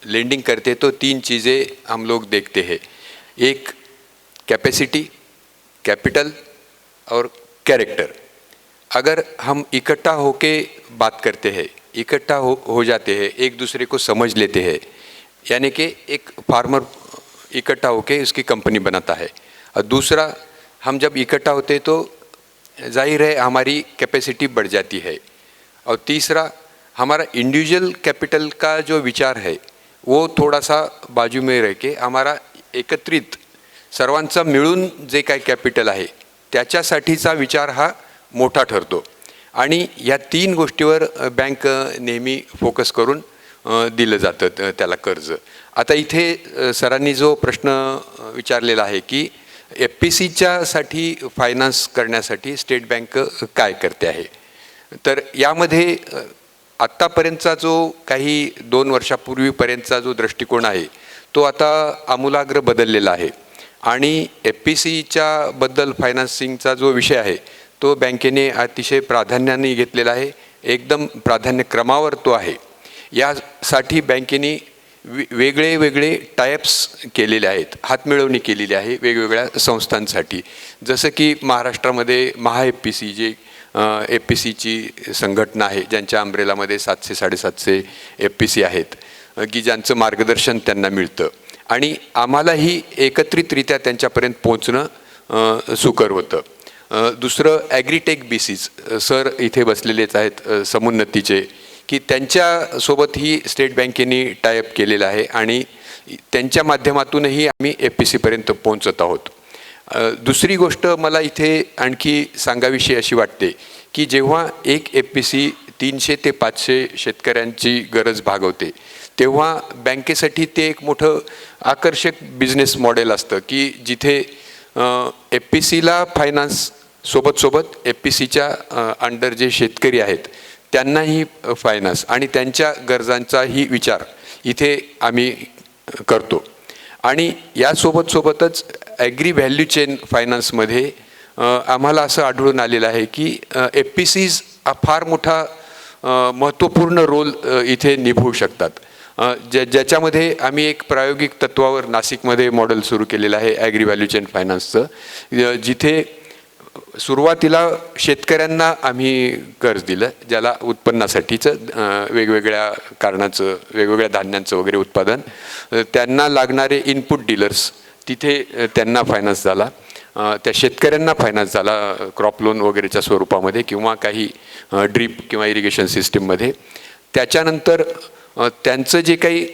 लेंडिंग करते तो 3 चीज़ें हम लोग देखते हैं. एक कैपेसिटी, कैपिटल और कैरेक्टर. अगर हम इकट्ठा होके बात करते हैं, इकट्ठा हो जाते हैं, एक दूसरे को समझ लेते हैं, यानी कि एक फार्मर इकट्ठा होके उसकी कंपनी बनाता है. और दूसरा, हम जब इकट्ठा होते हैं तो जाहिर है हमारी कैपेसिटी बढ़ जाती है. और तीसरा, हमारा इंडिविजुअल कैपिटल का जो विचार है वो थोड़ा सा बाजू में रह के हमारा एकत्रित सर्वांचा मिळून जे काय कॅपिटल आहे त्याच्यासाठीचा विचार हा मोठा ठरतो. आणि या 3 गोष्टीवर बँक नेहमी फोकस करून दिलं जातं त्याला कर्ज. आता इथे सरांनी जो प्रश्न विचारलेला आहे की FPCच्यासाठी फायनान्स करण्यासाठी स्टेट बँक काय करते आहे, तर यामध्ये आत्तापर्यंतचा जो काही 2 वर्षापूर्वीपर्यंतचा जो दृष्टिकोन आहे तो आता आमूलाग्र बदललेला आहे. आणि FPCच्या बद्दल फायनान्सिंगचा जो विषय आहे तो बँकेने अतिशय प्राधान्याने घेतलेला आहे, एकदम प्राधान्यक्रमावर तो आहे. यासाठी बँकेने वेगळे वेगळे टायप्स केलेले आहेत, हातमिळवणी केलेली आहे वेगवेगळ्या संस्थांसाठी. जसं की महाराष्ट्रामध्ये MHA-FPC जे FPCची संघटना आहे, ज्यांच्या अम्ब्रेलामध्ये 700-750 FPC आहेत, की ज्यांचं मार्गदर्शन त्यांना मिळतं आणि आम्हालाही एकत्रितरित्या त्यांच्यापर्यंत पोहोचणं सुकर होतं. दुसरं ॲग्रीटेक BCs, सर इथे बसलेलेच आहेत समुन्नतीचे, की त्यांच्यासोबतही स्टेट बँकेने टायअप केलेलं आहे आणि त्यांच्या माध्यमातूनही आम्ही FPCपर्यंत पोहोचत आहोत. दुसरी गोष्ट मला इथे आणखी सांगावीशी अशी वाटते की जेव्हा एक FPC 300 ते 500 शेतकऱ्यांची गरज भागवते, तेव्हा बँकेसाठी ते एक मोठं आकर्षक बिझनेस मॉडेल असतं की जिथे FPCला फायनान्स सोबत FPCच्या अंडर जे शेतकरी आहेत त्यांनाही फायनान्स आणि त्यांच्या गरजांचाही विचार इथे आम्ही करतो. आणि यासोबतच ॲग्री व्हॅल्यू चेन फायनान्समध्ये आम्हाला असं आढळून आलेलं आहे की FPCs हा फार मोठा महत्त्वपूर्ण रोल इथे निभवू शकतात. ज्याच्यामध्ये आम्ही एक प्रायोगिक तत्वावर नाशिकमध्ये मॉडेल सुरू केलेलं आहे ॲग्री व्हॅल्यू चेन फायनान्सचं, जिथे सुरुवातीला शेतकऱ्यांना आम्ही कर्ज दिलं, ज्याला उत्पन्नासाठीचं वेगवेगळ्या कारणाचं वेगवेगळ्या धान्यांचं वगैरे उत्पादन, त्यांना लागणारे इनपुट डीलर्स तिथे त्यांना फायनान्स झाला, त्या शेतकऱ्यांना फायनान्स झाला क्रॉप लोन वगैरेच्या स्वरूपामध्ये किंवा काही ड्रीप किंवा इरिगेशन सिस्टीममध्ये. त्याच्यानंतर त्यांचं जे काही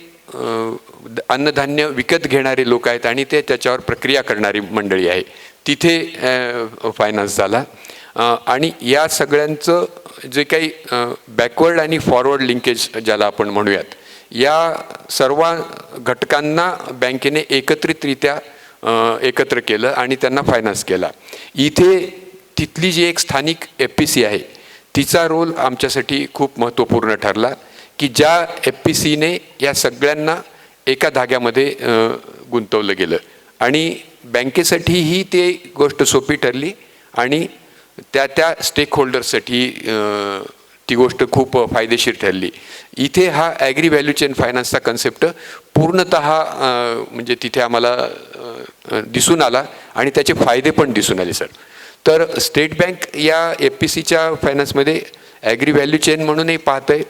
अन्नधान्य विकत घेणारे लोक आहेत आणि ते त्याच्यावर प्रक्रिया करणारी मंडळी आहे तिथे फायनान्स झाला. आणि या सगळ्यांचं जे काही बॅकवर्ड आणि फॉरवर्ड लिंकेज ज्याला आपण म्हणूयात, या सर्व घटकांना बँकेने एकत्रितरित्या एकत्र केलं आणि त्यांना फायनान्स केला. इथे तिथली जी एक स्थानिक FPC आहे तिचा रोल आमच्यासाठी खूप महत्त्वपूर्ण ठरला की ज्या FPCने या सगळ्यांना एका धाग्यामध्ये गुंतवलं गेलं आणि बँकेसाठीही ते गोष्ट सोपी ठरली आणि त्या स्टेक होल्डर्ससाठी ती गोष्ट खूप फायदेशीर ठरली. इथे हा ॲग्री व्हॅल्यू चेन फायनान्सचा कन्सेप्ट पूर्णतः म्हणजे तिथे आम्हाला दिसून आला आणि त्याचे फायदे पण दिसून आले सर. तर स्टेट बँक या FPCच्या फायनान्समध्ये ॲग्री व्हॅल्यू चेन म्हणूनही पाहत आहे,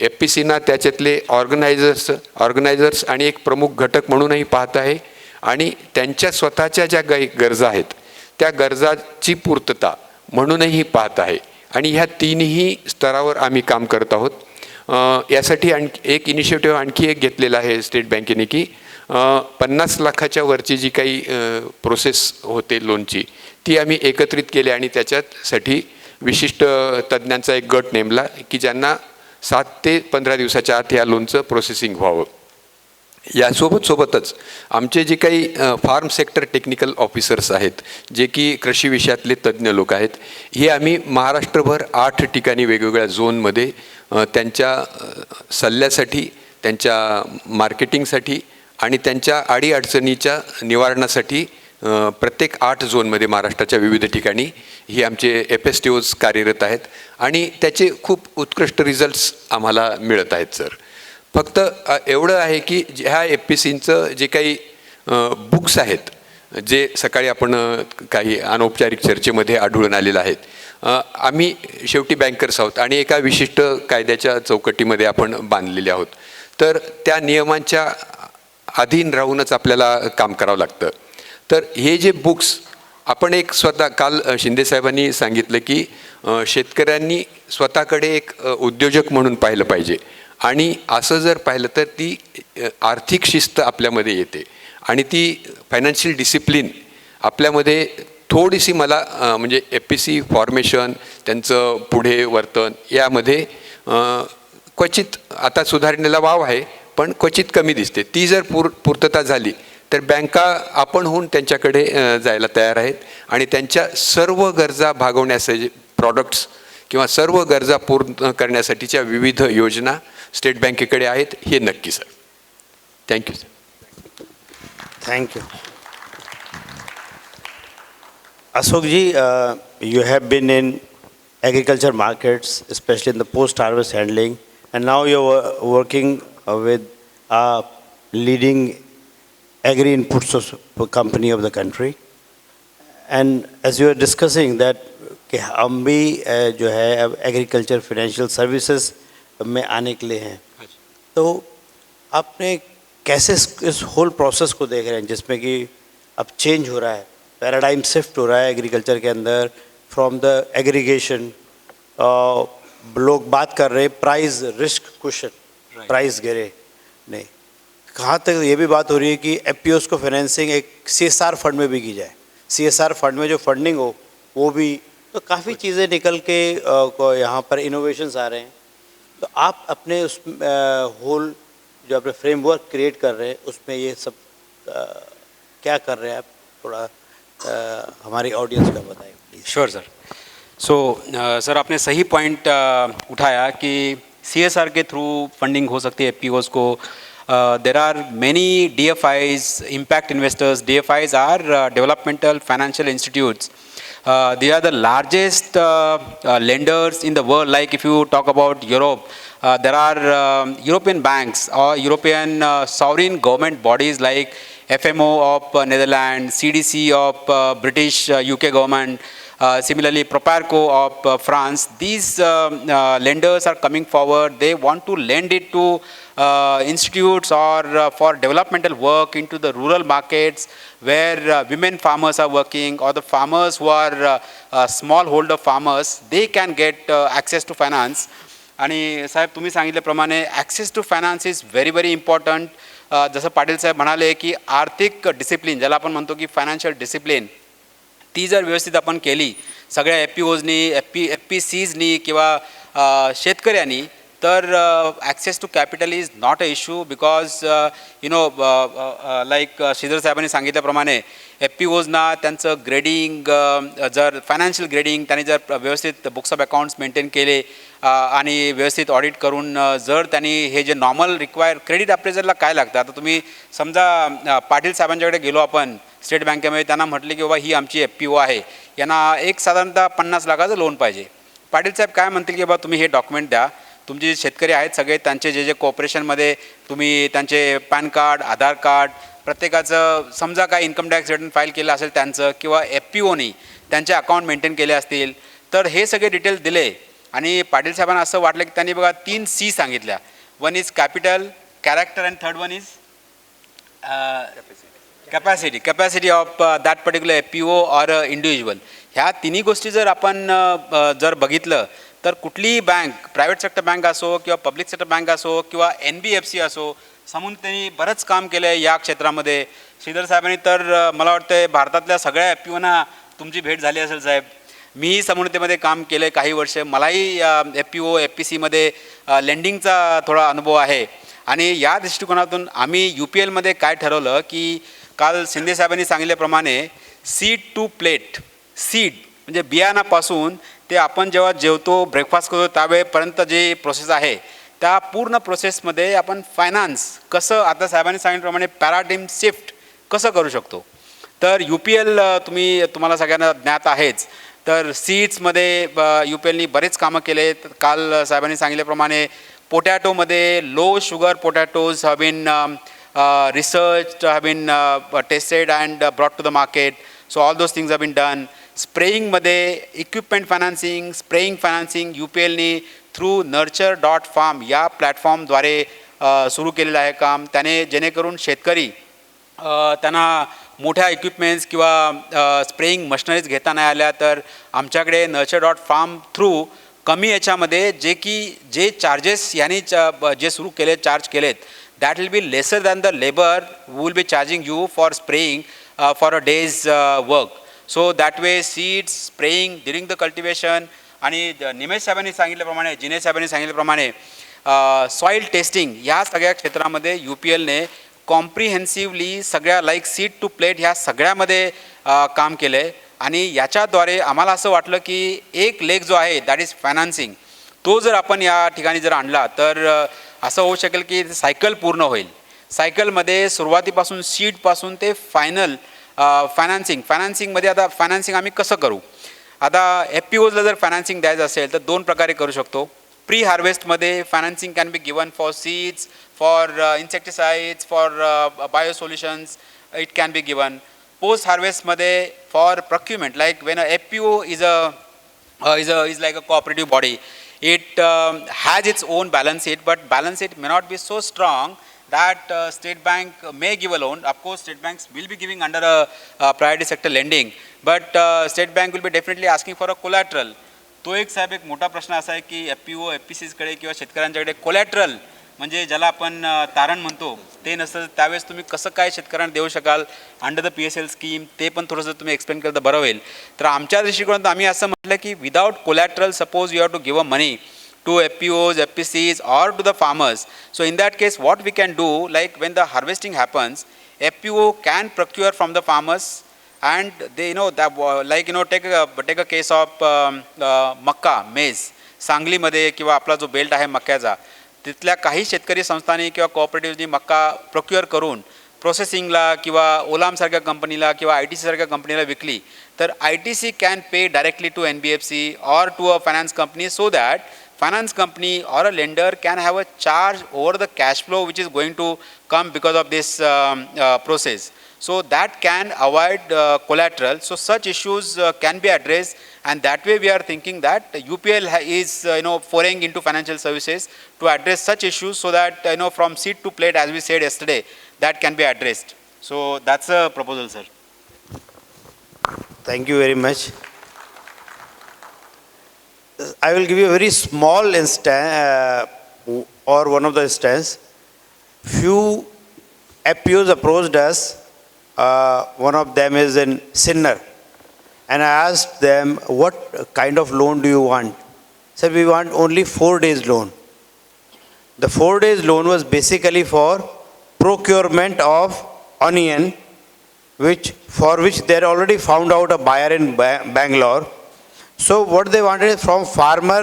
FPCना त्याच्यातले ऑर्गनायझर्स आणि एक प्रमुख घटक म्हणूनही पाहत आहे आणि त्यांच्या स्वतःच्या ज्या गरजा आहेत त्या गरजाची पूर्तता म्हणूनही पाहत आहे. आणि ह्या तिन्ही स्तरावर आम्ही काम करत आहोत. यासाठी एक इनिशिएटिव्ह आणखी एक घेतलेला आहे स्टेट बँकेने की 50 लाखाच्या वरची जी काही प्रोसेस होते लोनची ती आम्ही एकत्रित केली आणि त्याच्यासाठी विशिष्ट तज्ज्ञांचा एक गट नेमला की ज्यांना 7 ते 15 दिवसाच्या आत या लोनचं प्रोसेसिंग व्हावं. यासोबतच आमचे जे काही फार्म सेक्टर टेक्निकल ऑफिसर्स आहेत, जे की कृषी विषयातले तज्ज्ञ लोक आहेत, हे आम्ही महाराष्ट्रभर 8 ठिकाणी वेगवेगळ्या झोनमध्ये त्यांच्या सल्ल्यासाठी, त्यांच्या मार्केटिंगसाठी आणि त्यांच्या अडीअडचणीच्या निवारणासाठी प्रत्येक 8 झोनमध्ये महाराष्ट्राच्या विविध ठिकाणी ही आमचे FSTOs कार्यरत आहेत आणि त्याचे खूप उत्कृष्ट रिझल्ट्स आम्हाला मिळत आहेत सर. फक्त एवढं आहे की ह्या FPCचं जे काही बुक्स आहेत, जे सकाळी आपण काही अनौपचारिक चर्चेमध्ये आढळून आलेलं आहेत, आम्ही शेवटी बँकर्स आहोत आणि एका विशिष्ट कायद्याच्या चौकटीमध्ये आपण बांधलेले आहोत. तर त्या नियमांच्या अधीन राहूनच आपल्याला काम करावं लागतं. तर हे जे बुक्स आपण एक स्वतः काल शिंदेसाहेबांनी सांगितलं की शेतकऱ्यांनी स्वतःकडे एक उद्योजक म्हणून पाहिलं पाहिजे आणि असं जर पाहिलं तर ती आर्थिक शिस्त आपल्यामध्ये येते आणि ती फायनान्शियल डिसिप्लिन आपल्यामध्ये थोडीशी मला म्हणजे FPC फॉर्मेशन, त्यांचं पुढे वर्तन यामध्ये क्वचित आता सुधारणेला वाव आहे पण क्वचित कमी दिसते. ती जर पूर्तता झाली तर बँका आपण होऊन त्यांच्याकडे जायला तयार आहेत आणि त्यांच्या सर्व गरजा भागवण्यासाठी प्रॉडक्ट्स किंवा सर्व गरजा पूर्ण करण्यासाठीच्या विविध योजना स्टेट बँकेकडे आहेत, हे नक्की sir. Thank you sir. Thank you. Ashokji, you have been in agriculture markets, especially in the post-harvest handling, and now you're working with leading agri inputs company of the country. And as you are discussing that कि हम भी जो है अब agriculture financial services में आने के लिए हैं, तो आपने कैसे इस होल प्रोसेस को देख रहे हैं जिसमें कि अब चेंज हो रहा है, पैराडाइम शिफ्ट हो रहा है एग्रीकल्चर के अंदर फ्रॉम द एग्रीगेशन, लोग बात कर रहे हैं प्राइस रिस्क क्वेश्चन, प्राइस गिरे नहीं, कहाँ तक ये भी बात हो रही है कि एफपीओस को फाइनेंसिंग एक सीएसआर फंड में भी की जाए, सीएसआर फंड में जो फंडिंग हो वो भी, तो काफ़ी चीज़ें निकल के यहाँ पर इनोवेशंस आ रहे हैं. तो आप अपने उस होल जो अपने फ्रेमवर्क क्रिएट कर रहे हैं उसमें ये सब क्या कर रहे हैं आप, थोड़ा हमारी ऑडियंस का बताएं please. Sure sir. So sir आपने सही पॉइंट उठाया कि CSR के थ्रू फंडिंग हो सकती है एफपीओस को. There are many DFIs, impact investors. DFIs are developmental financial institutes. They are the largest lenders in the world. Like if you talk about Europe, there are European banks or European sovereign government bodies like FMO of Netherlands, CDC of British UK government, similarly Proparco of France. These lenders are coming forward. They want to lend it to institutes or for developmental work into the rural markets where women farmers are working, or the farmers who are smallholder farmers, they can get access to finance. आणि साहेब तुम्ही सांगितल्याप्रमाणे access to finance is very very important. जसं पाटील साहेब म्हणाले की आर्थिक discipline, ज्याला आपण म्हणतो की फायनान्शियल डिसिप्लिन, ती जर व्यवस्थित आपण केली सगळ्या एफपीओजनी, एफपीसीजनी किंवा शेतकऱ्यांनी, तर access to capital is not a issue. Because like Shridhar साहेबांनी सांगितल्याप्रमाणे एफपीओजना त्यांचं ग्रेडिंग, जर फायनान्शियल ग्रेडिंग त्यांनी जर व्यवस्थित बुक्स ऑफ अकाउंट्स मेंटेन केले आणि व्यवस्थित ऑडिट करून जर त्यांनी हे जे नॉर्मल रिक्वायर क्रेडिट अप्रेझरला काय लागतं, आता तुम्ही समजा पाटील साहेबांच्याकडे गेलो आपण स्टेट बँकेमध्ये, त्यांना म्हटले की बाबा ही आमची एफपीओ आहे, यांना एक साधारणतः 50 लाखाचं लोन पाहिजे. पाटील साहेब काय म्हणतील की बाबा तुम्ही हे डॉक्युमेंट द्या, तुमचे जे शेतकरी आहेत सगळे त्यांचे जे जे कोऑपरेशनमध्ये तुम्ही त्यांचे पॅन कार्ड, आधार कार्ड, प्रत्येकाचं समजा काय इन्कम टॅक्स रिटर्न फाईल केलं असेल त्यांचं, किंवा एफपीओनी त्यांचे अकाउंट मेंटेन केले असतील, तर हे सगळे डिटेल्स दिले. आणि पाटील साहेबांना असं वाटलं की त्यांनी बघा 3 C सांगितल्या. One is capital, character, and third one is capacity of that particular FPO or individual. ह्या तिन्ही गोष्टी जर आपण जर बघितलं तर कुठलीही बँक, प्रायव्हेट सेक्टर बँक असो किंवा पब्लिक सेक्टर बँक असो किंवा NBFC असो, समून त्यांनी बरंच काम केलं आहे या क्षेत्रामध्ये. श्रीधर साहेबांनी तर मला वाटतं भारतातल्या सगळ्या एफपीओना तुमची भेट झाली असेल साहेब. मीही समूहतेमध्ये काम केलं आहे काही वर्ष, मलाही एफपीओ एफपीसीमध्ये लेंडिंगचा थोडा अनुभव आहे. आणि या दृष्टिकोनातून आम्ही UPLमध्ये काय ठरवलं की काल शिंदे साहेबांनी सांगितल्याप्रमाणे सीड टू प्लेट, सीड म्हणजे बियाणापासून ते आपण जेव्हा जेवतो, ब्रेकफास्ट करतो त्यावेळेपर्यंत जे प्रोसेस आहे त्या पूर्ण प्रोसेसमध्ये आपण फायनान्स कसं, आता साहेबांनी सांगितल्याप्रमाणे पॅराडिम शिफ्ट कसं करू शकतो. तर UPL तुम्हाला सगळ्यांना ज्ञात आहेच, तर सीड्समध्ये UPLनी बरेच कामं केले. काल साहेबांनी सांगितल्याप्रमाणे पोटॅटोमध्ये low sugar potatoes have been research, have been tested and brought to the market. So all those things have been done. स्प्रेइंगमध्ये इक्विपमेंट फायनान्सिंग, स्प्रेइंग फायनान्सिंग UPLनी थ्रू nurture.farm या प्लॅटफॉर्मद्वारे सुरू केलेलं आहे काम. त्याने जेणेकरून शेतकरी त्यांना मोठ्या इक्विपमेंट्स किंवा स्प्रेइंग मशिनरीज घेता नाही आल्या, तर आमच्याकडे nurture.farm थ्रू कमी याच्यामध्ये जे चार्जेस यांनी जे सुरू केले, चार्ज केलेत, that will be lesser than the labour will be charging you for spraying for a days work. So that way seeds, spraying during the cultivation, आणि निमेश साहेबांनी सांगितल्याप्रमाणे, जिनेश साहेबांनी सांगितल्याप्रमाणे सॉईल टेस्टिंग या सगळ्या क्षेत्रामध्ये UPLने कॉम्प्रिहेन्सिव्हली सगळ्या लाईक सीड टू प्लेट ह्या सगळ्यामध्ये काम केलं आहे. आणि याच्याद्वारे आम्हाला असं वाटलं की एक लेग जो आहे दॅट इज फायनान्सिंग, तो जर आपण या ठिकाणी जर आणला तर असं होऊ शकेल की सायकल पूर्ण होईल. सायकलमध्ये सुरुवातीपासून सीडपासून ते फायनल फायनान्सिंगमध्ये. आता फायनान्सिंग आम्ही कसं करू, आता एफपीओजला जर फायनान्सिंग द्यायचं असेल तर 2 प्रकारे करू शकतो. pre-harvestमध्ये financing can be given for seeds, for insecticides, for biosolutions, it can be given. Post-harvestमध्ये for procurement, like when a FPO is like a cooperative body, it has its own balance sheet, but balance sheet may not be so strong that State Bank may give a loan. Of course, State Banks will be giving under a priority sector lending, but State Bank will be definitely asking for a collateral. तो एक साहेब एक मोठा प्रश्न असा आहे की FPO, FPCकडे किंवा शेतकऱ्यांच्याकडे collateral म्हणजे ज्याला आपण तारण म्हणतो ते नसतं, त्यावेळेस तुम्ही कसं काय शेतकऱ्यांना देऊ शकाल अंडर द PSL स्कीम, ते पण थोडंसं तुम्ही एक्सप्लेन केलं तर बरं होईल. तर आमच्या दृष्टिकोनातून आम्ही असं म्हटलं की without collateral suppose you have to give a money to FPOs, FPCs or to the farmers. So in that case what we can do, like when the harvesting happens, FPO can procure from the farmers and they that like take a case of Mecca, maize, सांगलीमध्ये किंवा आपला जो belt आहे मक्याचा, तिथल्या काही शेतकरी संस्थांनी किंवा कोऑपरेटिव्हनी मक्का प्रोक्युअर करून प्रोसेसिंगला किंवा ओलामसारख्या कंपनीला किंवा ITC सारख्या कंपनीला विकली, तर ITC can pay directly to NBFC or to a finance company, so that finance company or a lender can have a charge over the cash flow which is going to come because of this process. So that can avoid collateral. So such issues can be addressed, and that way we are thinking that UPL is foraying into financial services to address such issues, so that from seed to plate, as we said yesterday, that can be addressed. So that's a proposal, sir. Thank you very much. I will give you a very small instance, or one of the instances. Few FPOs approached us. One of them is in Sinnar. And I asked them, what kind of loan do you want? Said, we want only 4 days loan. The 4 days loan was basically for procurement of onion, for which they had already found out a buyer in Bangalore. So what they wanted is from farmer,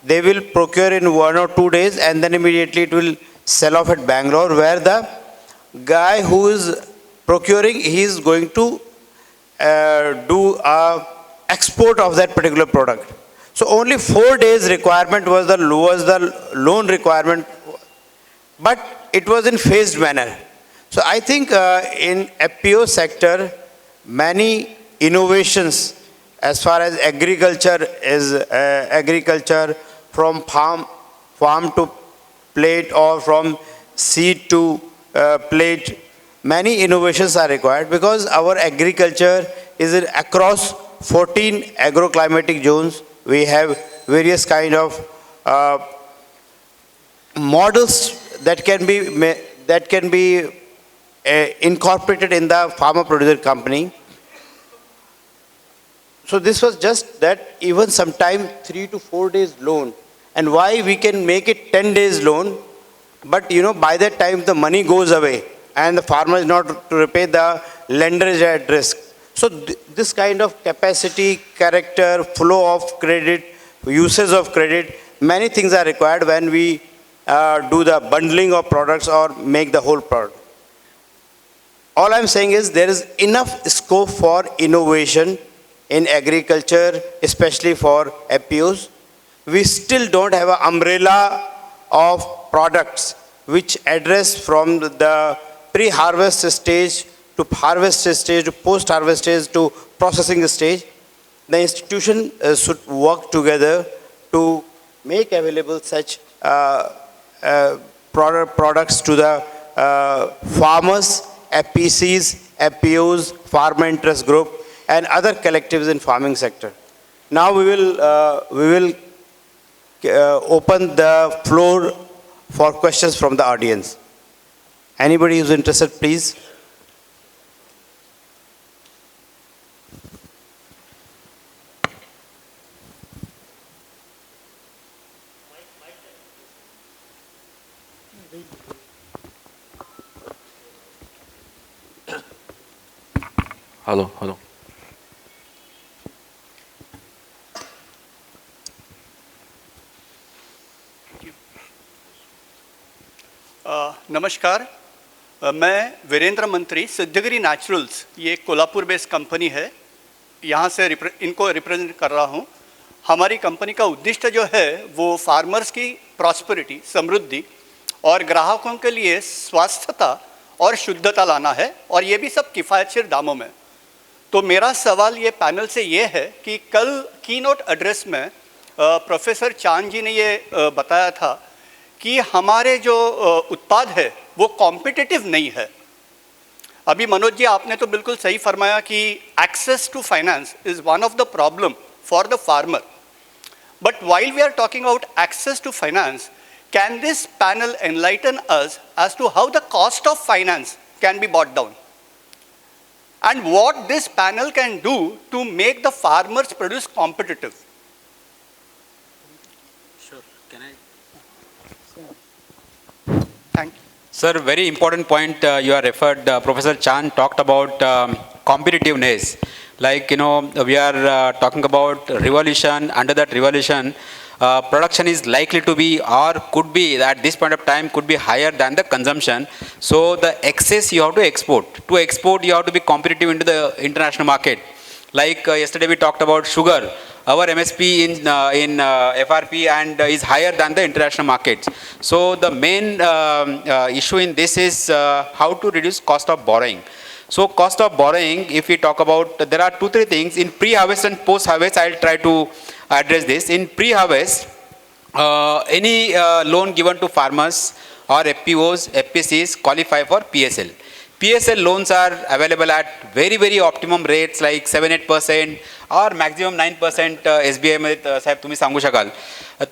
they will procure in 1 or 2 days and then immediately it will sell off at Bangalore, where the guy who is procuring, he is going to do export of that particular product. So only 4 days requirement was the loan requirement, but it was in phased manner. So I think in FPO sector, many innovations as far as agriculture is agriculture, from farm to plate or from seed to plate, many innovations are required, because our agriculture is across 14 agroclimatic zones. We have various kind of models that can be incorporated in the farmer producer company. So this was just that, even sometime 3 to 4 days loan. And why we can make it 10 days loan, but by that time the money goes away and the farmer is not to repay, the lender is at risk. So this kind of capacity, character, flow of credit, uses of credit, many things are required when we do the bundling of products or make the whole product. All I'm saying is there is enough scope for innovation in agriculture, especially for FPOs. We still don't have an umbrella of products which address from the pre-harvest stage to harvest stage to post-harvest stage to processing stage. The institution should work together to make available such products to the farmers, FPCs, FPOs, farmer interest group, and other collectives in farming sector. Now we will open the floor for questions from the audience. Anybody who's interested, please. Hello. नमस्कार, मैं वीरेंद्र मंत्री, Siddhagiri naturals, ये Kolhapur based company है, यहाँ से इनको represent कर रहा हूँ. हमारी कंपनी का उद्देश्य जो है वो फार्मर्स की प्रॉस्पेरिटी, समृद्धि और ग्राहकों के लिए स्वास्थ्यता और शुद्धता लाना है, और ये भी सब किफ़ायतशीर दामों में। तो मेरा सवाल ये पैनल से ये है कि कल कीनोट एड्रेस में प्रोफेसर चांद जी ने ये बताया था कि हमारे जो उत्पाद है वो कॉम्पिटिटिव नहीं है। अभी मनोज जी आपने तो बिल्कुल सही फरमाया कि access to finance is one of the problem for the farmer, but while we are talking about access to finance, can this panel enlighten us as to how the cost of finance can be brought down and what this panel can do to make the farmers produce competitive? Sure. Can I? Thank you. Sir, very important point you are referred. Professor Chan talked about competitiveness. Like, we are talking about revolution. Under that revolution, production is likely to be or could be at this point of time could be higher than the consumption. So the excess you have to export. To export you have to be competitive into the international market. Like yesterday we talked about sugar. Our MSP in FRP and is higher than the international markets. So the main issue in this is how to reduce cost of borrowing. So cost of borrowing, if we talk about, there are 2-3 things. In pre-harvest and post-harvest, I'll try to address this. In pre-harvest, any loan given to farmers or FPOs, FPCs qualify for PSL. PSL loans are available at very, very optimum rates like 7-8% or maximum 9% SBI मध्ये साहेब तुम्ही सांगू शकाल.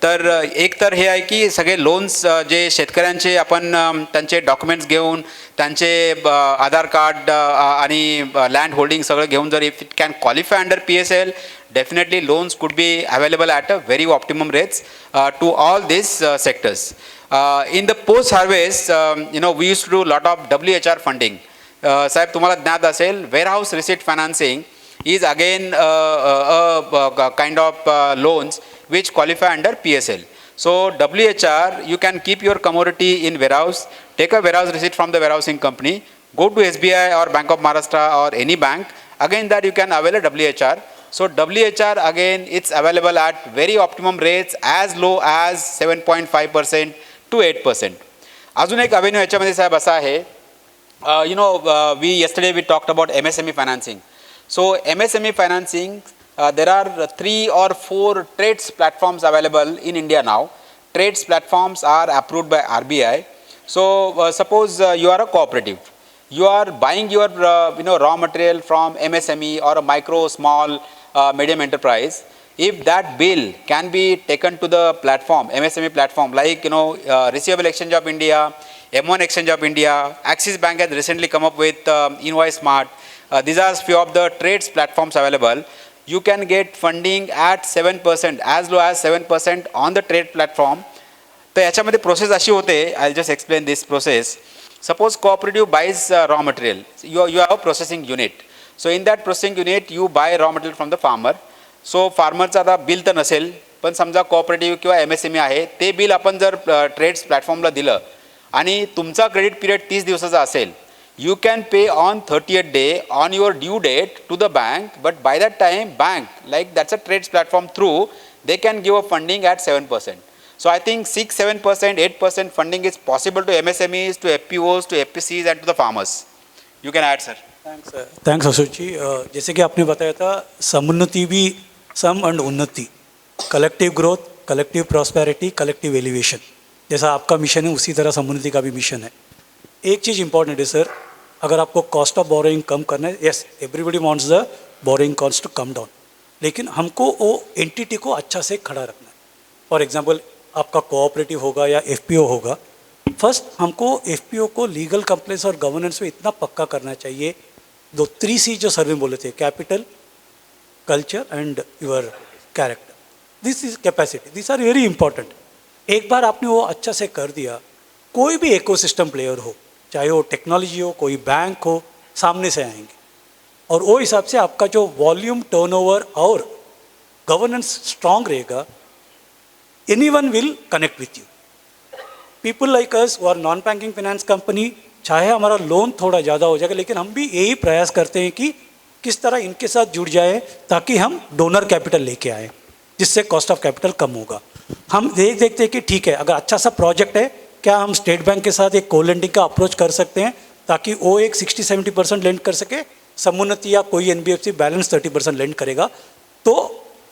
तर एक तर हे आहे की सगळे लोन्स जे शेतकऱ्यांचे आपण त्यांचे डॉक्युमेंट्स घेऊन त्यांचे आधार कार्ड आणि लँड होल्डिंग सगळं घेऊन जर if it can qualify under PSL, definitely loans could be available at a very optimum rates to all these sectors. In the post harvest, we used to do a lot of WHR funding. साहेब तुम्हाला ज्ञात असेल, warehouse receipt financing is again a kind of loans which qualify under PSL. So WHR, you can keep your commodity in warehouse, take a warehouse receipt from the warehousing company, go to SBI or Bank of Maharashtra or any bank, again that you can avail a WHR. So WHR again it's available at very optimum rates as low as 7.5% to 8%. अजून एक avenue याच्यामध्ये साहेब असा आहे, yesterday we talked about MSME financing. So MSME financing, there are 3 or 4 trades platforms available in India now. Trades platforms are approved by RBI. So suppose you are a cooperative. You are buying your raw material from MSME or a micro, small, medium enterprise. If that bill can be taken to the platform, MSME platform, like Receivable Exchange of India, M1 Exchange of India, Axis Bank has recently come up with Invoice Smart. These are few of the trades platforms available. You can get funding at 7%, as low as 7% on the trade platform. तर याच्यामध्ये process अशी होते, I'll just explain this process. Suppose cooperative buys raw material. You have a processing unit. So in that processing unit, you buy raw material from the farmer. So farmerचा आता bill तर नसेल, पण समजा cooperative किंवा MSME आहे, ते bill आपण जर ट्रेड्स प्लॅटफॉर्मला दिलं आणि तुमचा क्रेडिट पिरियड 30 दिवसाचा असेल, you can pay on 30th day on your due date to the bank, but by that time bank, like that's a trades platform through, they can give a funding at 7%. So I think 6-7%, 8% funding is possible to MSMEs, to FPOs, to FPCs and to the farmers. You can add, sir. Thanks Ashok ji. जैसे कि आपने बताया था, समुन्नति भी सम and उन्नति, collective growth, collective prosperity, collective elevation, जैसा आपका मिशन है उसी तरह समुन्नति का भी मिशन है. एक चीज़ इंपॉर्टेंट है सर, अगर आपको कॉस्ट ऑफ बोरोइंग कम करना है, yes everybody wants the borrowing cost to come down, लेकिन हमको वो एंटिटी को अच्छा से खड़ा रखना है. फॉर एग्जांपल आपका कोऑपरेटिव होगा या FPO होगा, फर्स्ट हमको FPO को लीगल कंप्लेंस और गवर्नेंस में इतना पक्का करना चाहिए. 3C जो सर ने बोले थे, capital, culture and your character, this is capacity, this are very important. एक बार आपने वो अच्छा से कर दिया, कोई भी इकोसिस्टम प्लेयर हो, चाहे वो टेक्नोलॉजी हो, कोई बैंक हो, सामने से आएंगे और वो हिसाब से आपका जो वॉल्यूम, टर्नओवर और गवर्नेंस स्ट्रांग रहेगा, anyone will connect with you. People like us और नॉन बैंकिंग फाइनेंस कंपनी, चाहे हमारा लोन थोड़ा ज़्यादा हो जाएगा, लेकिन हम भी यही प्रयास करते हैं कि किस तरह इनके साथ जुड़ जाए ताकि हम डोनर कैपिटल लेके आए. जिससे कॉस्ट ऑफ कैपिटल कम होगा। हम देखते हैं कि ठीक है, अगर अच्छा सा प्रोजेक्ट है, क्या हम स्टेट बैंक के साथ एक को लेंडिंग का अप्रोच कर सकते हैं ताकि वो एक 60-70% लेंड कर सके, समुन्नति या कोई NBFC बैलेंस 30% लेंड करेगा, तो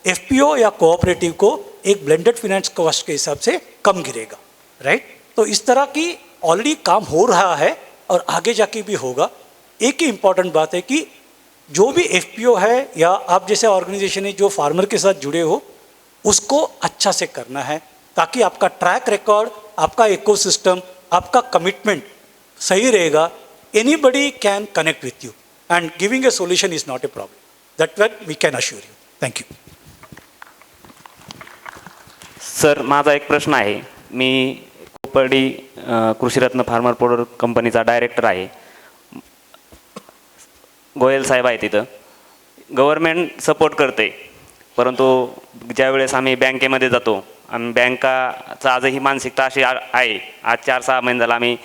FPO या कोऑपरेटिव को एक ब्लेंडेड फाइनेंस कॉस्ट के हिसाब से कम गिरेगा, राइट। तो इस तरह की ऑलरेडी काम हो रहा है और आगे जाके भी होगा। एक ही इम्पॉर्टेंट बात है कि जो भी FPO है या आप जैसे ऑर्गेनाइजेशन है जो फार्मर के साथ जुड़े हो, उसको अच्छा से करना है ताकि आपका ट्रैक रिकॉर्ड, आपका इकोसिस्टम, आपका कमिटमेंट सही रहेगा। Anybody can connect with you and giving a solution is not a problem, that way we can assure you. Thank you. Sir, माझा एक प्रश्न आहे. मी कोपर्डी कृषीरत्न फार्मर प्रोडक्ट कंपनीचा डायरेक्टर आहे. गोयल साहेब आहे तिथं. गव्हर्मेंट सपोर्ट करते, परंतु ज्यावेळेस आम्ही बँकेमध्ये जातो, आम्ही बँकाचा आजही मानसिकता अशी आहे. आज 4-6 महिने झाला आम्ही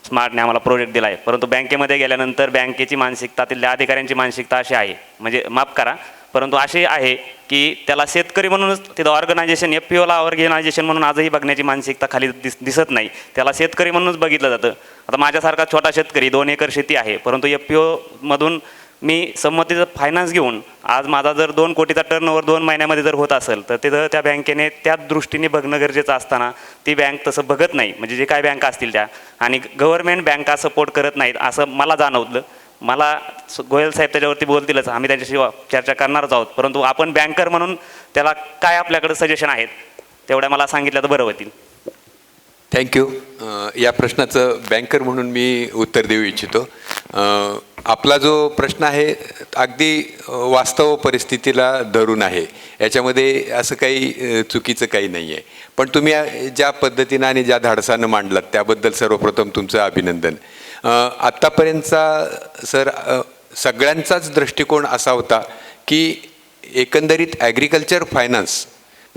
स्मार्टने आम्हाला प्रोजेक्ट दिला आहे, परंतु बँकेमध्ये गेल्यानंतर बँकेची मानसिकता, तिथल्या अधिकाऱ्यांची मानसिकता अशी आहे, म्हणजे माफ करा, परंतु अशी आहे की त्याला शेतकरी म्हणूनच तिथं ऑर्गनायझेशन, FPOला ऑर्गनायझेशन म्हणून आजही बघण्याची मानसिकता खाली दिसत नाही. त्याला शेतकरी म्हणूनच बघितलं जातं. आता माझ्यासारखा छोटा शेतकरी 2 एकर शेती आहे, परंतु FPOमधून मी संमतीचं फायनान्स घेऊन आज माझा जर 2 कोटीचा टर्नओव्हर 2 महिन्यामध्ये जर होत असेल, तर तिथं त्या बँकेने त्याच दृष्टीने बघणं गरजेचं असताना ती बँक तसं बघत नाही. म्हणजे जे काय बँका असतील त्या, आणि गव्हर्नमेंट बँका सपोर्ट करत नाहीत असं मला जाणवलं. मला गोयल साहेब त्याच्यावरती बोलतीलच, आम्ही त्यांच्याशी चर्चा करणारच आहोत, परंतु आपण बँकर म्हणून त्याला काय आपल्याकडे सजेशन आहेत तेवढ्या मला सांगितलं तर बरं होतील. थँक्यू. या प्रश्नाचं बँकर म्हणून मी उत्तर देऊ इच्छितो. आपला जो प्रश्न आहे अगदी वास्तव परिस्थितीला धरून आहे, याच्यामध्ये असं काही चुकीचं काही नाही आहे. पण तुम्ही ज्या पद्धतीनं आणि ज्या धाडसानं मांडलात त्याबद्दल सर्वप्रथम तुमचं अभिनंदन. आत्तापर्यंतचा सर सगळ्यांचाच दृष्टिकोन असा होता की एकंदरीत ॲग्रिकल्चर फायनान्स,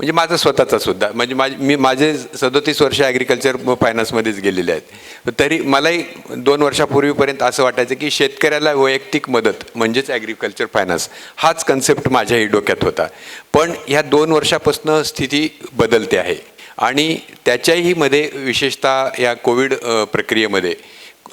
म्हणजे माझं स्वतःचा सुद्धा, म्हणजे माझे 37 वर्ष ॲग्रिकल्चर फायनान्समध्येच गेलेले आहेत. तरी मलाही 2 वर्षापूर्वीपर्यंत असं वाटायचं की शेतकऱ्याला वैयक्तिक मदत म्हणजेच ॲग्रिकल्चर फायनान्स हाच कन्सेप्ट माझ्याही डोक्यात होता. पण ह्या 2 वर्षापासून स्थिती बदलते आहे आणि त्याच्याही मध्ये विशेषतः या कोविड प्रक्रियेमध्ये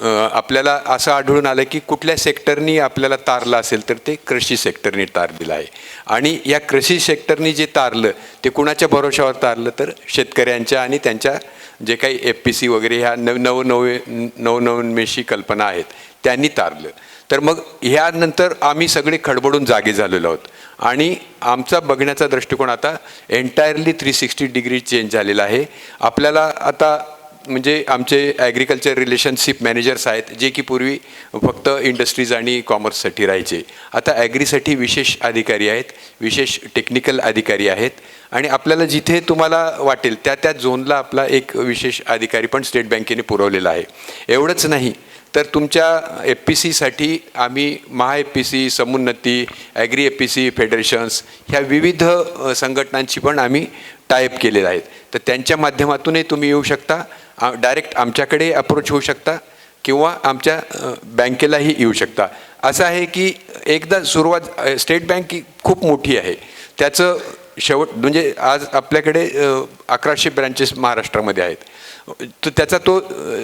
आपल्याला असं आढळून आलं की कुठल्या सेक्टरनी आपल्याला तारलं असेल तर ते कृषी सेक्टरनी तार दिला आहे. आणि या कृषी सेक्टरनी जे तारलं ते कुणाच्या भरोशावर तारलं तर शेतकऱ्यांच्या आणि त्यांच्या जे काही FPC वगैरे ह्या नवनवीन कल्पना आहेत त्यांनी तारलं. तर मग ह्यानंतर आम्ही सगळे खडबडून जागे झालेलो आहोत आणि आमचा बघण्याचा दृष्टिकोन आता एंटायरली 360 डिग्री चेंज झालेला आहे. आपल्याला आता म्हणजे आमचे ॲग्रिकल्चर रिलेशनशिप मॅनेजर्स आहेत जे की पूर्वी फक्त इंडस्ट्रीज आणि कॉमर्ससाठी राहायचे, आता ॲग्रीसाठी विशेष अधिकारी आहेत, विशेष टेक्निकल अधिकारी आहेत. आणि आपल्याला जिथे तुम्हाला वाटेल त्या झोनला आपला एक विशेष अधिकारी पण स्टेट बँकेने पुरवलेला आहे. एवढंच नाही तर तुमच्या FPCसाठी आम्ही महा-FPC, समुन्नती, ॲग्री FPC फेडरेशन्स ह्या विविध संघटनांची पण आम्ही टायअप केलेले आहेत. तर त्यांच्या माध्यमातूनही तुम्ही येऊ शकता, डायरेक्ट आमच्याकडे अप्रोच होऊ शकता किंवा आमच्या बँकेलाही येऊ शकता. असं आहे की एकदा सुरुवात, स्टेट बँक खूप मोठी आहे, त्याचं शेवट म्हणजे आज आपल्याकडे 1100 ब्रँचेस महाराष्ट्रामध्ये आहेत. तर त्याचा तो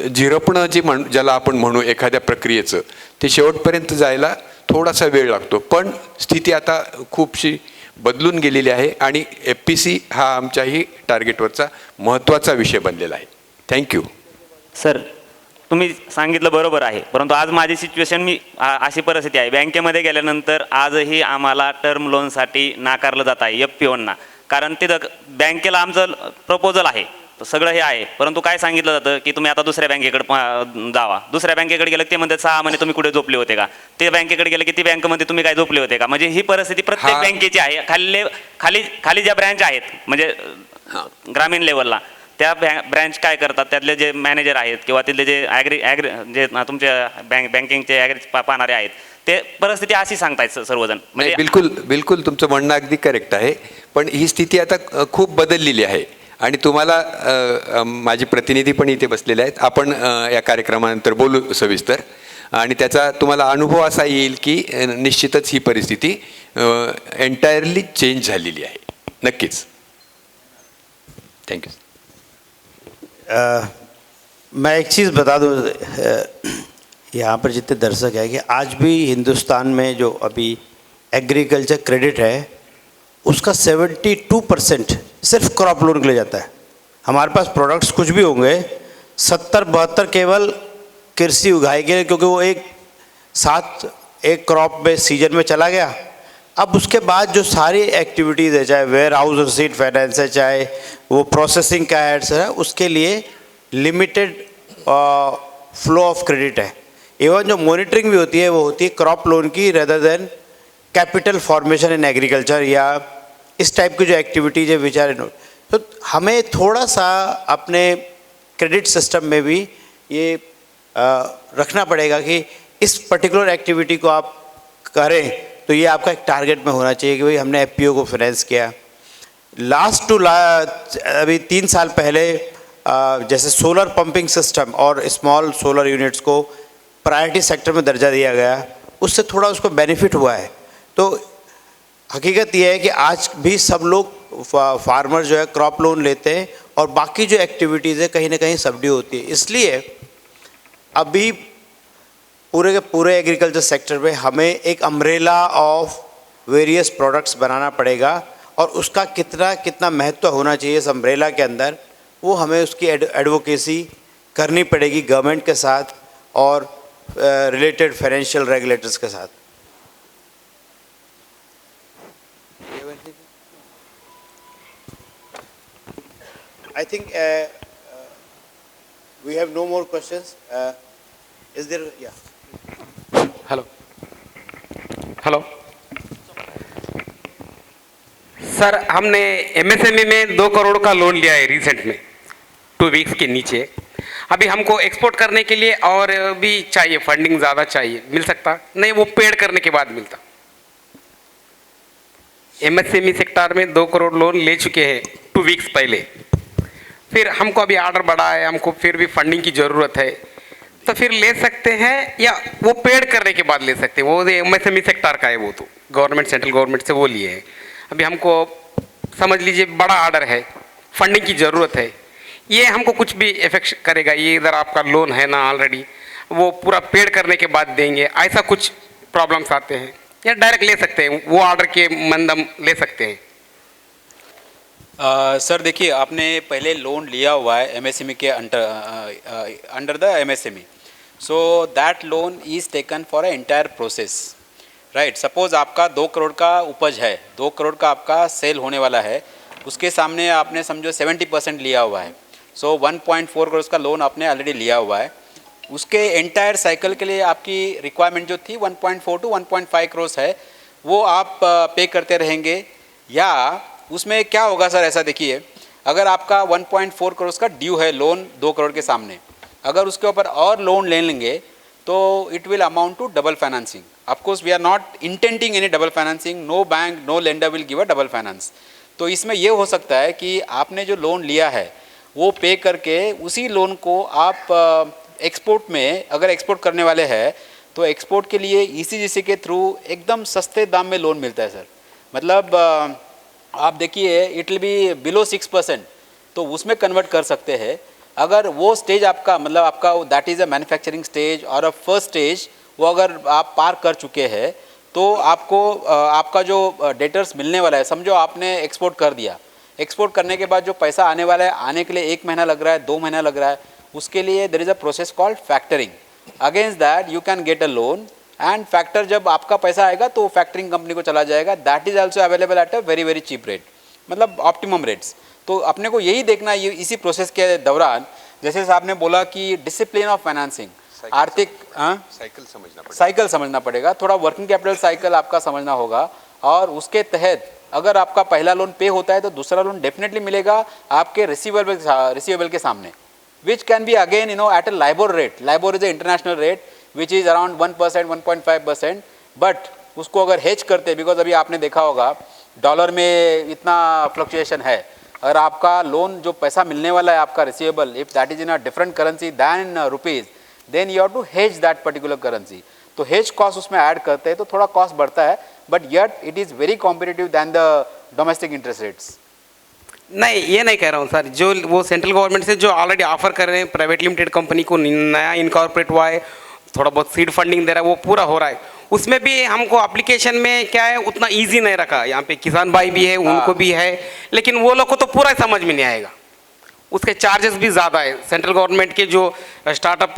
झिरपणं ज्याला आपण म्हणू एखाद्या प्रक्रियेचं, ते शेवटपर्यंत जायला थोडासा वेळ लागतो. पण स्थिती आता खूपशी बदलून गेलेली आहे आणि FPC हा आमच्याही टार्गेटवरचा महत्त्वाचा विषय बनलेला आहे. थँक्यू. सर, तुम्ही सांगितलं बरोबर आहे, परंतु आज माझी सिच्युएशन अशी परिस्थिती आहे, बँकेमध्ये गेल्यानंतर आजही आम्हाला टर्म लोनसाठी नाकारलं जात आहे FPOंना. कारण तिथं बँकेला आमचं प्रपोजल आहे, सगळं हे आहे, परंतु काय सांगितलं जातं की तुम्ही आता दुसऱ्या बँकेकडे जावा. दुसऱ्या बँकेकडे गेलं ते म्हणतात 6 महिने तुम्ही कुठे झोपले होते का, ते बँकेकडे गेलं की ती बँकेमध्ये तुम्ही काय झोपले होते का. म्हणजे ही परिस्थिती प्रत्येक बँकेची आहे. खाली ज्या ब्रँच आहेत म्हणजे ग्रामीण लेवलला त्या ब्रँच काय करतात, त्यातले जे मॅनेजर आहेत किंवा तिथले जे जे तुमच्या बँकिंगचे पाहणारे आहेत, ते परिस्थिती अशी सांगतायत सर्वजण. म्हणजे बिलकुल तुमचं म्हणणं अगदी करेक्ट आहे. पण ही स्थिती आता खूप बदललेली आहे आणि तुम्हाला माझे प्रतिनिधी पण इथे बसलेले आहेत, आपण या कार्यक्रमानंतर बोलू सविस्तर आणि त्याचा तुम्हाला अनुभव असा येईल की निश्चितच ही परिस्थिती एंटायरली चेंज झालेली आहे. नक्कीच. थँक्यू. मैं एक चीज़ बता दूँ, यहाँ पर जितने दर्शक हैं, कि आज भी हिंदुस्तान में जो अभी एग्रीकल्चर क्रेडिट है उसका 72% सिर्फ क्रॉप लोन के लिए जाता है. हमारे पास प्रोडक्ट्स कुछ भी होंगे, 70-72 केवल कृषि उगाई के लिए, क्योंकि वो एक क्रॉप में सीजन में चला गया. अब उसके बाद जो सारी एक्टिविटीज़ है, चाहे वेयर हाउस और सीड फाइनेंस है, चाहे वो प्रोसेसिंग का एड्स है, उसके लिए लिमिटेड फ्लो ऑफ क्रेडिट है. इवन जो मॉनिटरिंग भी होती है वो होती है क्रॉप लोन की, rather than capital formation in agriculture या इस टाइप की जो एक्टिविटीज़ है विच आर. तो हमें थोड़ा सा अपने क्रेडिट सिस्टम में भी ये रखना पड़ेगा कि इस पर्टिकुलर एक्टिविटी को आप करें तो ये आपका एक टारगेट में होना चाहिए कि भाई हमने एफपीओ को फाइनेंस किया. अभी 3 साल पहले जैसे सोलर पंपिंग सिस्टम और स्मॉल सोलर यूनिट्स को प्रायोरिटी सेक्टर में दर्जा दिया गया, उससे थोड़ा उसको बेनिफिट हुआ है. तो हकीकत यह है कि आज भी सब लोग फार्मर जो है क्रॉप लोन लेते हैं और बाकी जो एक्टिविटीज़ है कहीं ना कहीं सबड्यू होती है. इसलिए अभी पूरे के पूरे एग्रीकल्चर सेक्टर में हमें एक umbrella of various products banana पड़ेगा और उसका कितना महत्व होना चाहिए इस अम्ब्रेला के अंदर, वो हमें उसकी एडवोकेसी करनी पड़ेगी गवर्नमेंट के साथ और रिलेटेड फाइनेंशियल रेगुलेटर्स के साथ. I think we have no more questions. Is there? Yeah. Hello sir, हमने एमएसएमई में 2 करोड़ का लोन लिया है रिसेंट में, 2 वीक्स के नीचे. अभी हमको एक्सपोर्ट करने के लिए और भी चाहिए, फंडिंग ज़्यादा चाहिए, मिल सकता? नहीं, वो पेड करने के बाद मिलता. एमएसएमई सेक्टर में 2 करोड़ लोन ले चुके हैं 2 वीक्स पहले. फिर हमको अभी ऑर्डर बढ़ा है, हमको फिर भी फंडिंग की ज़रूरत है, तो फिर ले सकते हैं या वो पेड करने के बाद ले सकते हैं? वो एमएसएमई सेक्टर का है, वो तो गवर्नमेंट, सेंट्रल गवर्नमेंट से वो लिए हैं. अभी हमको समझ लीजिए बड़ा ऑर्डर है, फंडिंग की ज़रूरत है, ये हमको कुछ भी इफेक्ट करेगा? ये इधर आपका लोन है ना ऑलरेडी, वो पूरा पेड करने के बाद देंगे, ऐसा कुछ प्रॉब्लम्स आते हैं या डायरेक्ट ले सकते हैं, वो ऑर्डर के मंदम ले सकते हैं? सर देखिए, आपने पहले लोन लिया हुआ है MSME K under the MSME, so that loan is taken for a entire process, right. Suppose आपका 2 करोड़ का उपज है, 2 करोड़ का आपका सेल होने वाला है, उसके सामने आपने समझो 70% लिया हुआ है, सो 1.4 करोड़ का लोन आपने ऑलरेडी लिया हुआ है. उसके एंटायर साइकिल के लिए आपकी रिक्वायरमेंट जो थी 1.4 to 1.5 करोड़ है, वो आप पे करते रहेंगे. या उसमें क्या होगा सर, ऐसा देखिए, अगर आपका 1.4 करोड़ का ड्यू है लोन 2 करोड़ के सामने, अगर उसके ऊपर और लोन ले लेंगे तो it will amount to double financing. Of course we are not intending any double financing, no bank no lender will give a double finance. तो इसमें ये हो सकता है कि आपने जो लोन लिया है वो पे करके उसी लोन को आप एक्सपोर्ट में, अगर एक्सपोर्ट करने वाले हैं तो एक्सपोर्ट के लिए ईसीजीसी के थ्रू एकदम सस्ते दाम में लोन मिलता है सर. मतलब आप देखिए इट विल बी बिलो 6%, तो उसमें कन्वर्ट कर सकते हैं. अगर वो स्टेज आपका, मतलब आपका that is a manufacturing stage और अ फर्स्ट स्टेज, वो अगर आप पार कर चुके हैं तो आपको आपका जो डेटर्स मिलने वाला है, समझो आपने एक्सपोर्ट कर दिया, एक्सपोर्ट करने के बाद जो पैसा आने वाला है, आने के लिए 1 महीना लग रहा है, 2 महीना लग रहा है, उसके लिए there is a process called factoring. Against that you can get a loan and factor, जब आपका पैसा आएगा तो फैक्टरिंग कंपनी को चला जाएगा. That is also available at a very very cheap rate, मतलब ऑप्टिमम रेट्स. तो अपने को यही देखना है इसी प्रोसेस के दौरान, जैसे आपने बोला कि डिसिप्लिन ऑफ फाइनेंसिंग, आर्थिक साइकिल समझना पड़ेगा, थोड़ा वर्किंग कैपिटल साइकिल आपका समझना होगा. और उसके तहत अगर आपका पहला लोन पे होता है तो दूसरा लोन डेफिनेटली मिलेगा आपके रिसीवेबल के सामने, which can be again at a LIBOR rate. LIBOR is a international rate which is around 1%, 1.5%. But उसको अगर हेज करते, बिकॉज अभी आपने देखा होगा डॉलर में इतना फ्लक्चुएशन है, अगर आपका लोन जो पैसा मिलने वाला है आपका receivable, if that is in a different currency than rupees, then you have to hedge that particular currency. तो हेज कॉस्ट उसमें ऐड करते हैं तो थोड़ा कॉस्ट बढ़ता है, but yet it is very competitive than the domestic interest rates. नहीं, ये नहीं कह रहा हूँ सर, जो वो सेंट्रल गवर्नमेंट से जो ऑलरेडी ऑफर कर रहे हैं प्राइवेट लिमिटेड कंपनी को, नया इनकॉर्पोरेट हुआ है, थोड़ा बहुत सीड फंडिंग दे रहा है, वो पूरा हो रहा है, उसमें भी हमको एप्लीकेशन में क्या है उतना इजी नहीं रखा। यहाँ पे किसान भाई भी है, उनको भी है, लेकिन वो लोग को तो पूरा समझ में नहीं आएगा, उसके चार्जेस भी ज़्यादा है। सेंट्रल गवर्नमेंट के जो स्टार्टअप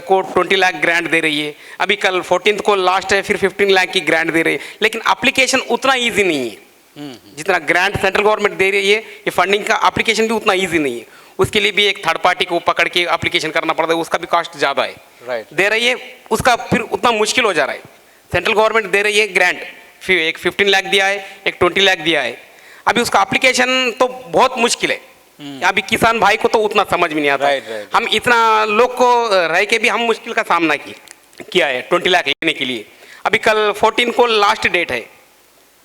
को 20 लाख ग्रांट दे रही है, अभी कल 14 को लास्ट है, फिर 15 लाख की ग्रांट दे रही है, लेकिन एप्लीकेशन उतना ईजी नहीं है जितना ग्रांट सेंट्रल गवर्नमेंट दे रही है। ये फंडिंग का एप्लीकेशन भी उतना ईजी नहीं है, उसके लिए भी एक थर्ड पार्टी को पकड़ के एप्लीकेशन करना पड़ता है, उसका भी कॉस्ट ज़्यादा है। Right. दे रही है, उसका फिर उतना मुश्किल हो जा रहा है। सेंट्रल गवर्नमेंट दे रही है ग्रांट, फिर एक 15 लाख दिया है, एक 20 लाख दिया है, अभी उसका एप्लीकेशन तो बहुत मुश्किल है। अभी किसान भाई को तो उतना समझ में नहीं आता। Right. हम इतना लोग को रह के भी हम मुश्किल का सामना किया है 20 लाख लेने के लिए। अभी कल 14 को लास्ट डेट है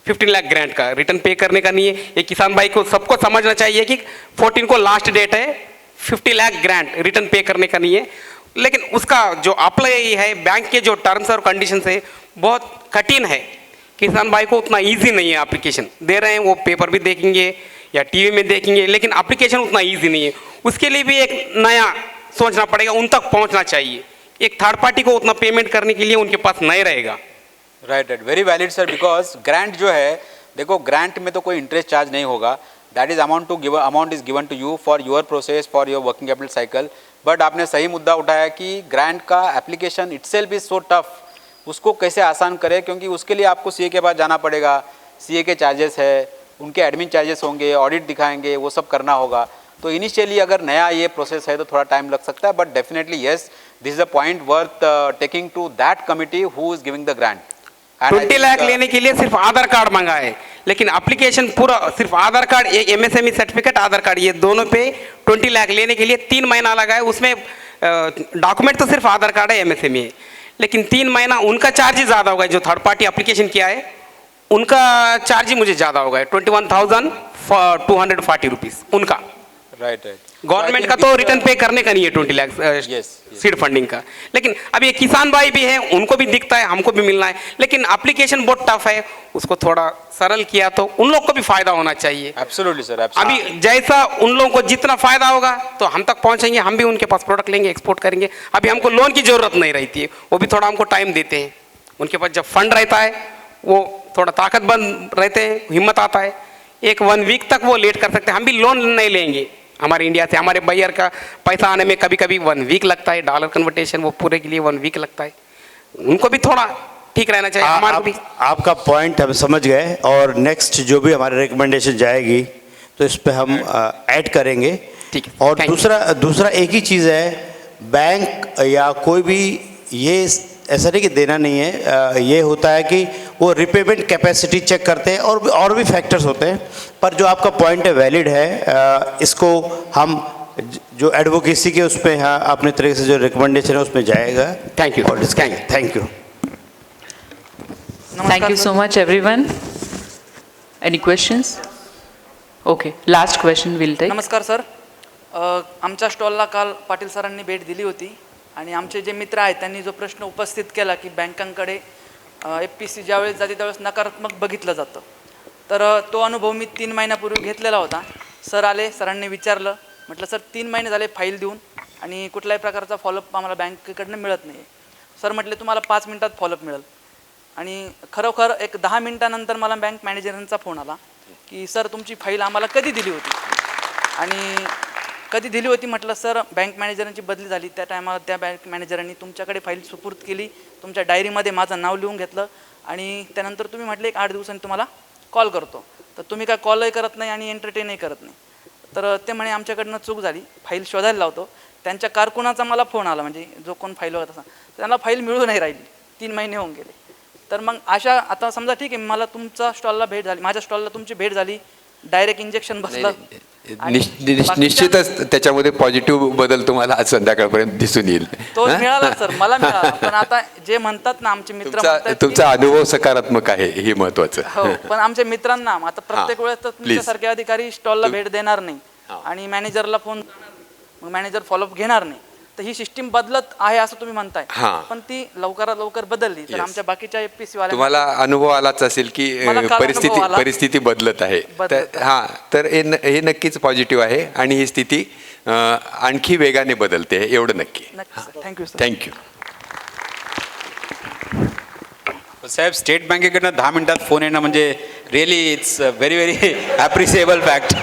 15 लाख ग्रांट का, रिटर्न पे करने का नहीं है। ये किसान भाई को सबको समझना चाहिए कि 14 को लास्ट डेट है, 50 लाख ग्रांट रिटर्न पे करने का नहीं है, लेकिन उसका जो अप्लाई है बैंक के जो टर्म्स और कंडीशंस है बहुत कठिन है। किसान भाई को उतना इजी नहीं है, एप्लीकेशन दे रहे हैं, वो पेपर भी देखेंगे या टीवी में देखेंगे, लेकिन एप्लीकेशन उतना इजी नहीं है। उसके लिए भी एक नया सोचना पड़ेगा, उन तक पहुंचना चाहिए। एक थर्ड पार्टी को उतना पेमेंट करने के लिए उनके पास नहीं रहेगा। Right, very valid sir, because grant जो है, देखो ग्रांट में तो कोई इंटरेस्ट चार्ज नहीं होगा, that is amount is given to you for your process, for your working capital cycle. But आपने सही मुद्दा उठाया कि ग्रांट का application itself is so tough, उसको कैसे आसान करें, क्योंकि उसके लिए आपको सीए के पास जाना पड़ेगा, सीए के चार्जेस है, उनके एडमिन चार्जेस होंगे, ऑडिट दिखाएंगे, वो सब करना होगा। तो इनिशियली अगर नया ये प्रोसेस है तो थोड़ा टाइम लग सकता है, but definitely yes, this is a point worth taking to that committee who is giving the grant. 20 lakh लेने के लिए सिर्फ आधार कार्ड मांगा है, लेकिन एप्लीकेशन पूरा सिर्फ आधार कार्ड, एक एमएसएमई सर्टिफिकेट, आधार कार्ड, ये दोनों पे 20 लाख लेने के लिए 3 महीना लगा है। उसमें डॉक्यूमेंट तो सिर्फ आधार कार्ड है, एमएसएमई है, लेकिन 3 महीना उनका चार्ज ही ज़्यादा होगा। जो थर्ड पार्टी एप्लीकेशन किया है उनका चार्ज ही मुझे ज़्यादा होगा, 21,240 रुपीज़ उनका। राइट। गवर्नमेंट का तो रिटर्न पे करने का नहीं है 20 लाख सीड फंडिंग का, लेकिन अब ये किसान भाई भी है, उनको भी दिखता है, हमको भी मिलना है, लेकिन एप्लीकेशन बहुत टफ है, उसको थोड़ा सरल किया तो उन लोग को भी फायदा होना चाहिए। एब्सोल्युटली सर, अभी जैसा उन लोगों को जितना फायदा होगा तो हम तक पहुंचेंगे, हम भी उनके पास प्रोडक्ट लेंगे, एक्सपोर्ट करेंगे। अभी हमको लोन की जरूरत नहीं रहती है, वो भी थोड़ा हमको टाइम देते हैं, उनके पास जब फंड रहता है वो थोड़ा ताकतबंद रहते हैं, हिम्मत आता है, 1 वीक तक वो लेट कर सकते हैं। हम भी लोन नहीं लेंगे हमारे इंडिया से, हमारे बायर का पैसा आने में कभी कभी 1 वीक लगता है, डॉलर कन्वर्टेशन वो पूरे के लिए 1 वीक लगता है, उनको भी थोड़ा ठीक रहना चाहिए। हमारा भी आपका पॉइंट हम समझ गए, और नेक्स्ट जो भी हमारी रिकमेंडेशन जाएगी तो इस पे हम ऐड करेंगे। ठीक है। और दूसरा एक ही चीज़ है, बैंक या कोई भी ये ऐसा नहीं कि देना नहीं है, ये होता है कि वो रिपेमेंट कैपेसिटी चेक करते हैं, और भी फैक्टर्स होते हैं। पर जो आपका पॉइंट है वैलिड है, इसको हम जो एडवोकेसी के उस पर अपने तरीके से जो रिकमेंडेशन है उसमें जाएगा। Thank you. Thank you. Thank you so much, everyone. Any questions? Okay, last question we'll take. नमस्कार सर, आमच्या स्टॉलला काल पाटील सरांनी भेट दिली होती आणि आमचे जे मित्र आहेत त्यांनी जो प्रश्न उपस्थित केला की बँकांकडे FPC ज्यावेळेस जाते त्यावेळेस नकारात्मक बघितलं जातं, तर तो अनुभव मी 3 महिन्यापूर्वी घेतलेला होता। सर आले, सरांनी विचारलं, म्हटलं सर 3 महिने झाले फाईल देऊन आणि कुठल्याही प्रकारचा फॉलोअप आम्हाला बँकेकडनं मिळत नाही। सर म्हटले तुम्हाला 5 मिनिटात फॉलोअप मिळेल, आणि खरोखर एक 10 मिनिटानंतर मला बँक मॅनेजरांचा फोन आला की सर तुमची फाईल आम्हाला कधी दिली होती, आणि कधी दिली होती म्हटलं सर बँक मॅनेजरांची बदली झाली त्या टायमाला त्या बँक मॅनेजरांनी तुमच्याकडे फाईल सुपूर्द केली, तुमच्या डायरीमध्ये माझं नाव लिहून घेतलं, आणि त्यानंतर तुम्ही म्हटले एक 8 दिवसांनी तुम्हाला कॉल करतो, तर तुम्ही काय कॉलही करत नाही आणि एंटरटेनही करत नाही। तर ते म्हणे आमच्याकडनं चूक झाली, फाईल शोधायला लावतो। त्यांच्या कारकुनाचा मला फोन आला, म्हणजे जो कोण फाईल बघत असा त्यांना फाईल मिळू नाही राहिली, 3 महिने होऊन गेले। तर मग अशा आता समजा ठीक आहे, मला तुमच्या स्टॉलला भेट झाली, माझ्या स्टॉलला तुमची भेट झाली, डायरेक्ट इंजेक्शन बसलं, निश्चितच त्याच्यामध्ये पॉझिटिव्ह बदल तुम्हाला आज संध्याकाळपर्यंत दिसून येईल। तो मिळाला सर, मला मिळाला, पण आता जे म्हणतात ना आमचे मित्र म्हणतात तुमचा अनुभव सकारात्मक आहे, हे महत्वाचं। हो, पण आमच्या मित्रांना आता प्रत्येक वेळेस तर तुमच्यासारखे अधिकारी स्टॉलला भेट देणार नाही आणि मॅनेजरला फोन, मग मॅनेजर फॉलोअप घेणार नाही, तर ही सिस्टीम बदलत आहे असं तुम्ही म्हणताय, हां. पण ती लवकरात लवकर बदलली तर Yes. आमच्या बाकीच्या FPC वाल्या तुम्हाला अनुभव आलाच असेल की मला काल अनुभव आला. परिस्थिती बदलत आहे. बदलत तर हां, तर हे नक्कीच पॉझिटिव्ह आहे आणि ही स्थिती आणखी वेगाने बदलते एवढं नक्की. नक्की थँक्यू सर. थँक्यू. साहेब, स्टेट बँकेकडनं 10 मिनिटात फोन येणं म्हणजे really it's very very appreciable fact.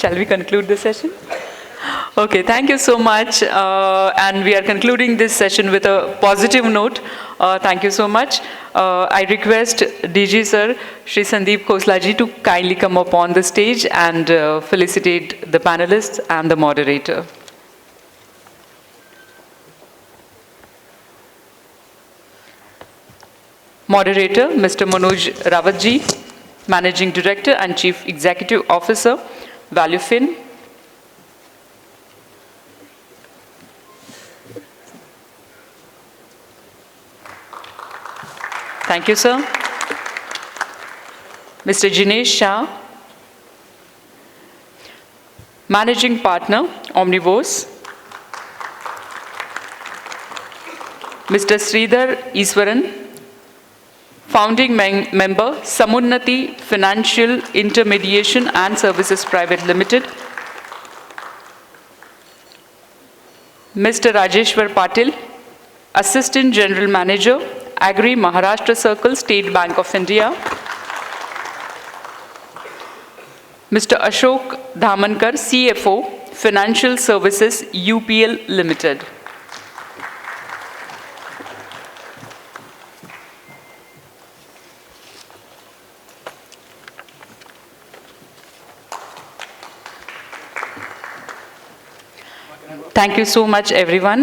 Shall we conclude the session? Okay, thank you so much. And we are concluding this session with a positive note. Thank you so much. I request DG Sir, Shri Sandeep Khoslaji, to kindly come up on the stage and felicitate the panelists and the moderator. Moderator, Mr. Manoj Rawatji, Managing Director and Chief Executive Officer, ValueFin. Thank you, sir. Mr. Jinesh Shah, Managing Partner, Omnivores. Mr. Sridhar Iswaran, Founding Member, Samunnati Financial Intermediation and Services Private Limited. Mr. Rajeshwar Patil, Assistant General Manager, Agri Maharashtra Circle, State Bank of India. Mr. Ashok Dhamankar, CFO, Financial Services, UPL Limited. Thank you so much, everyone.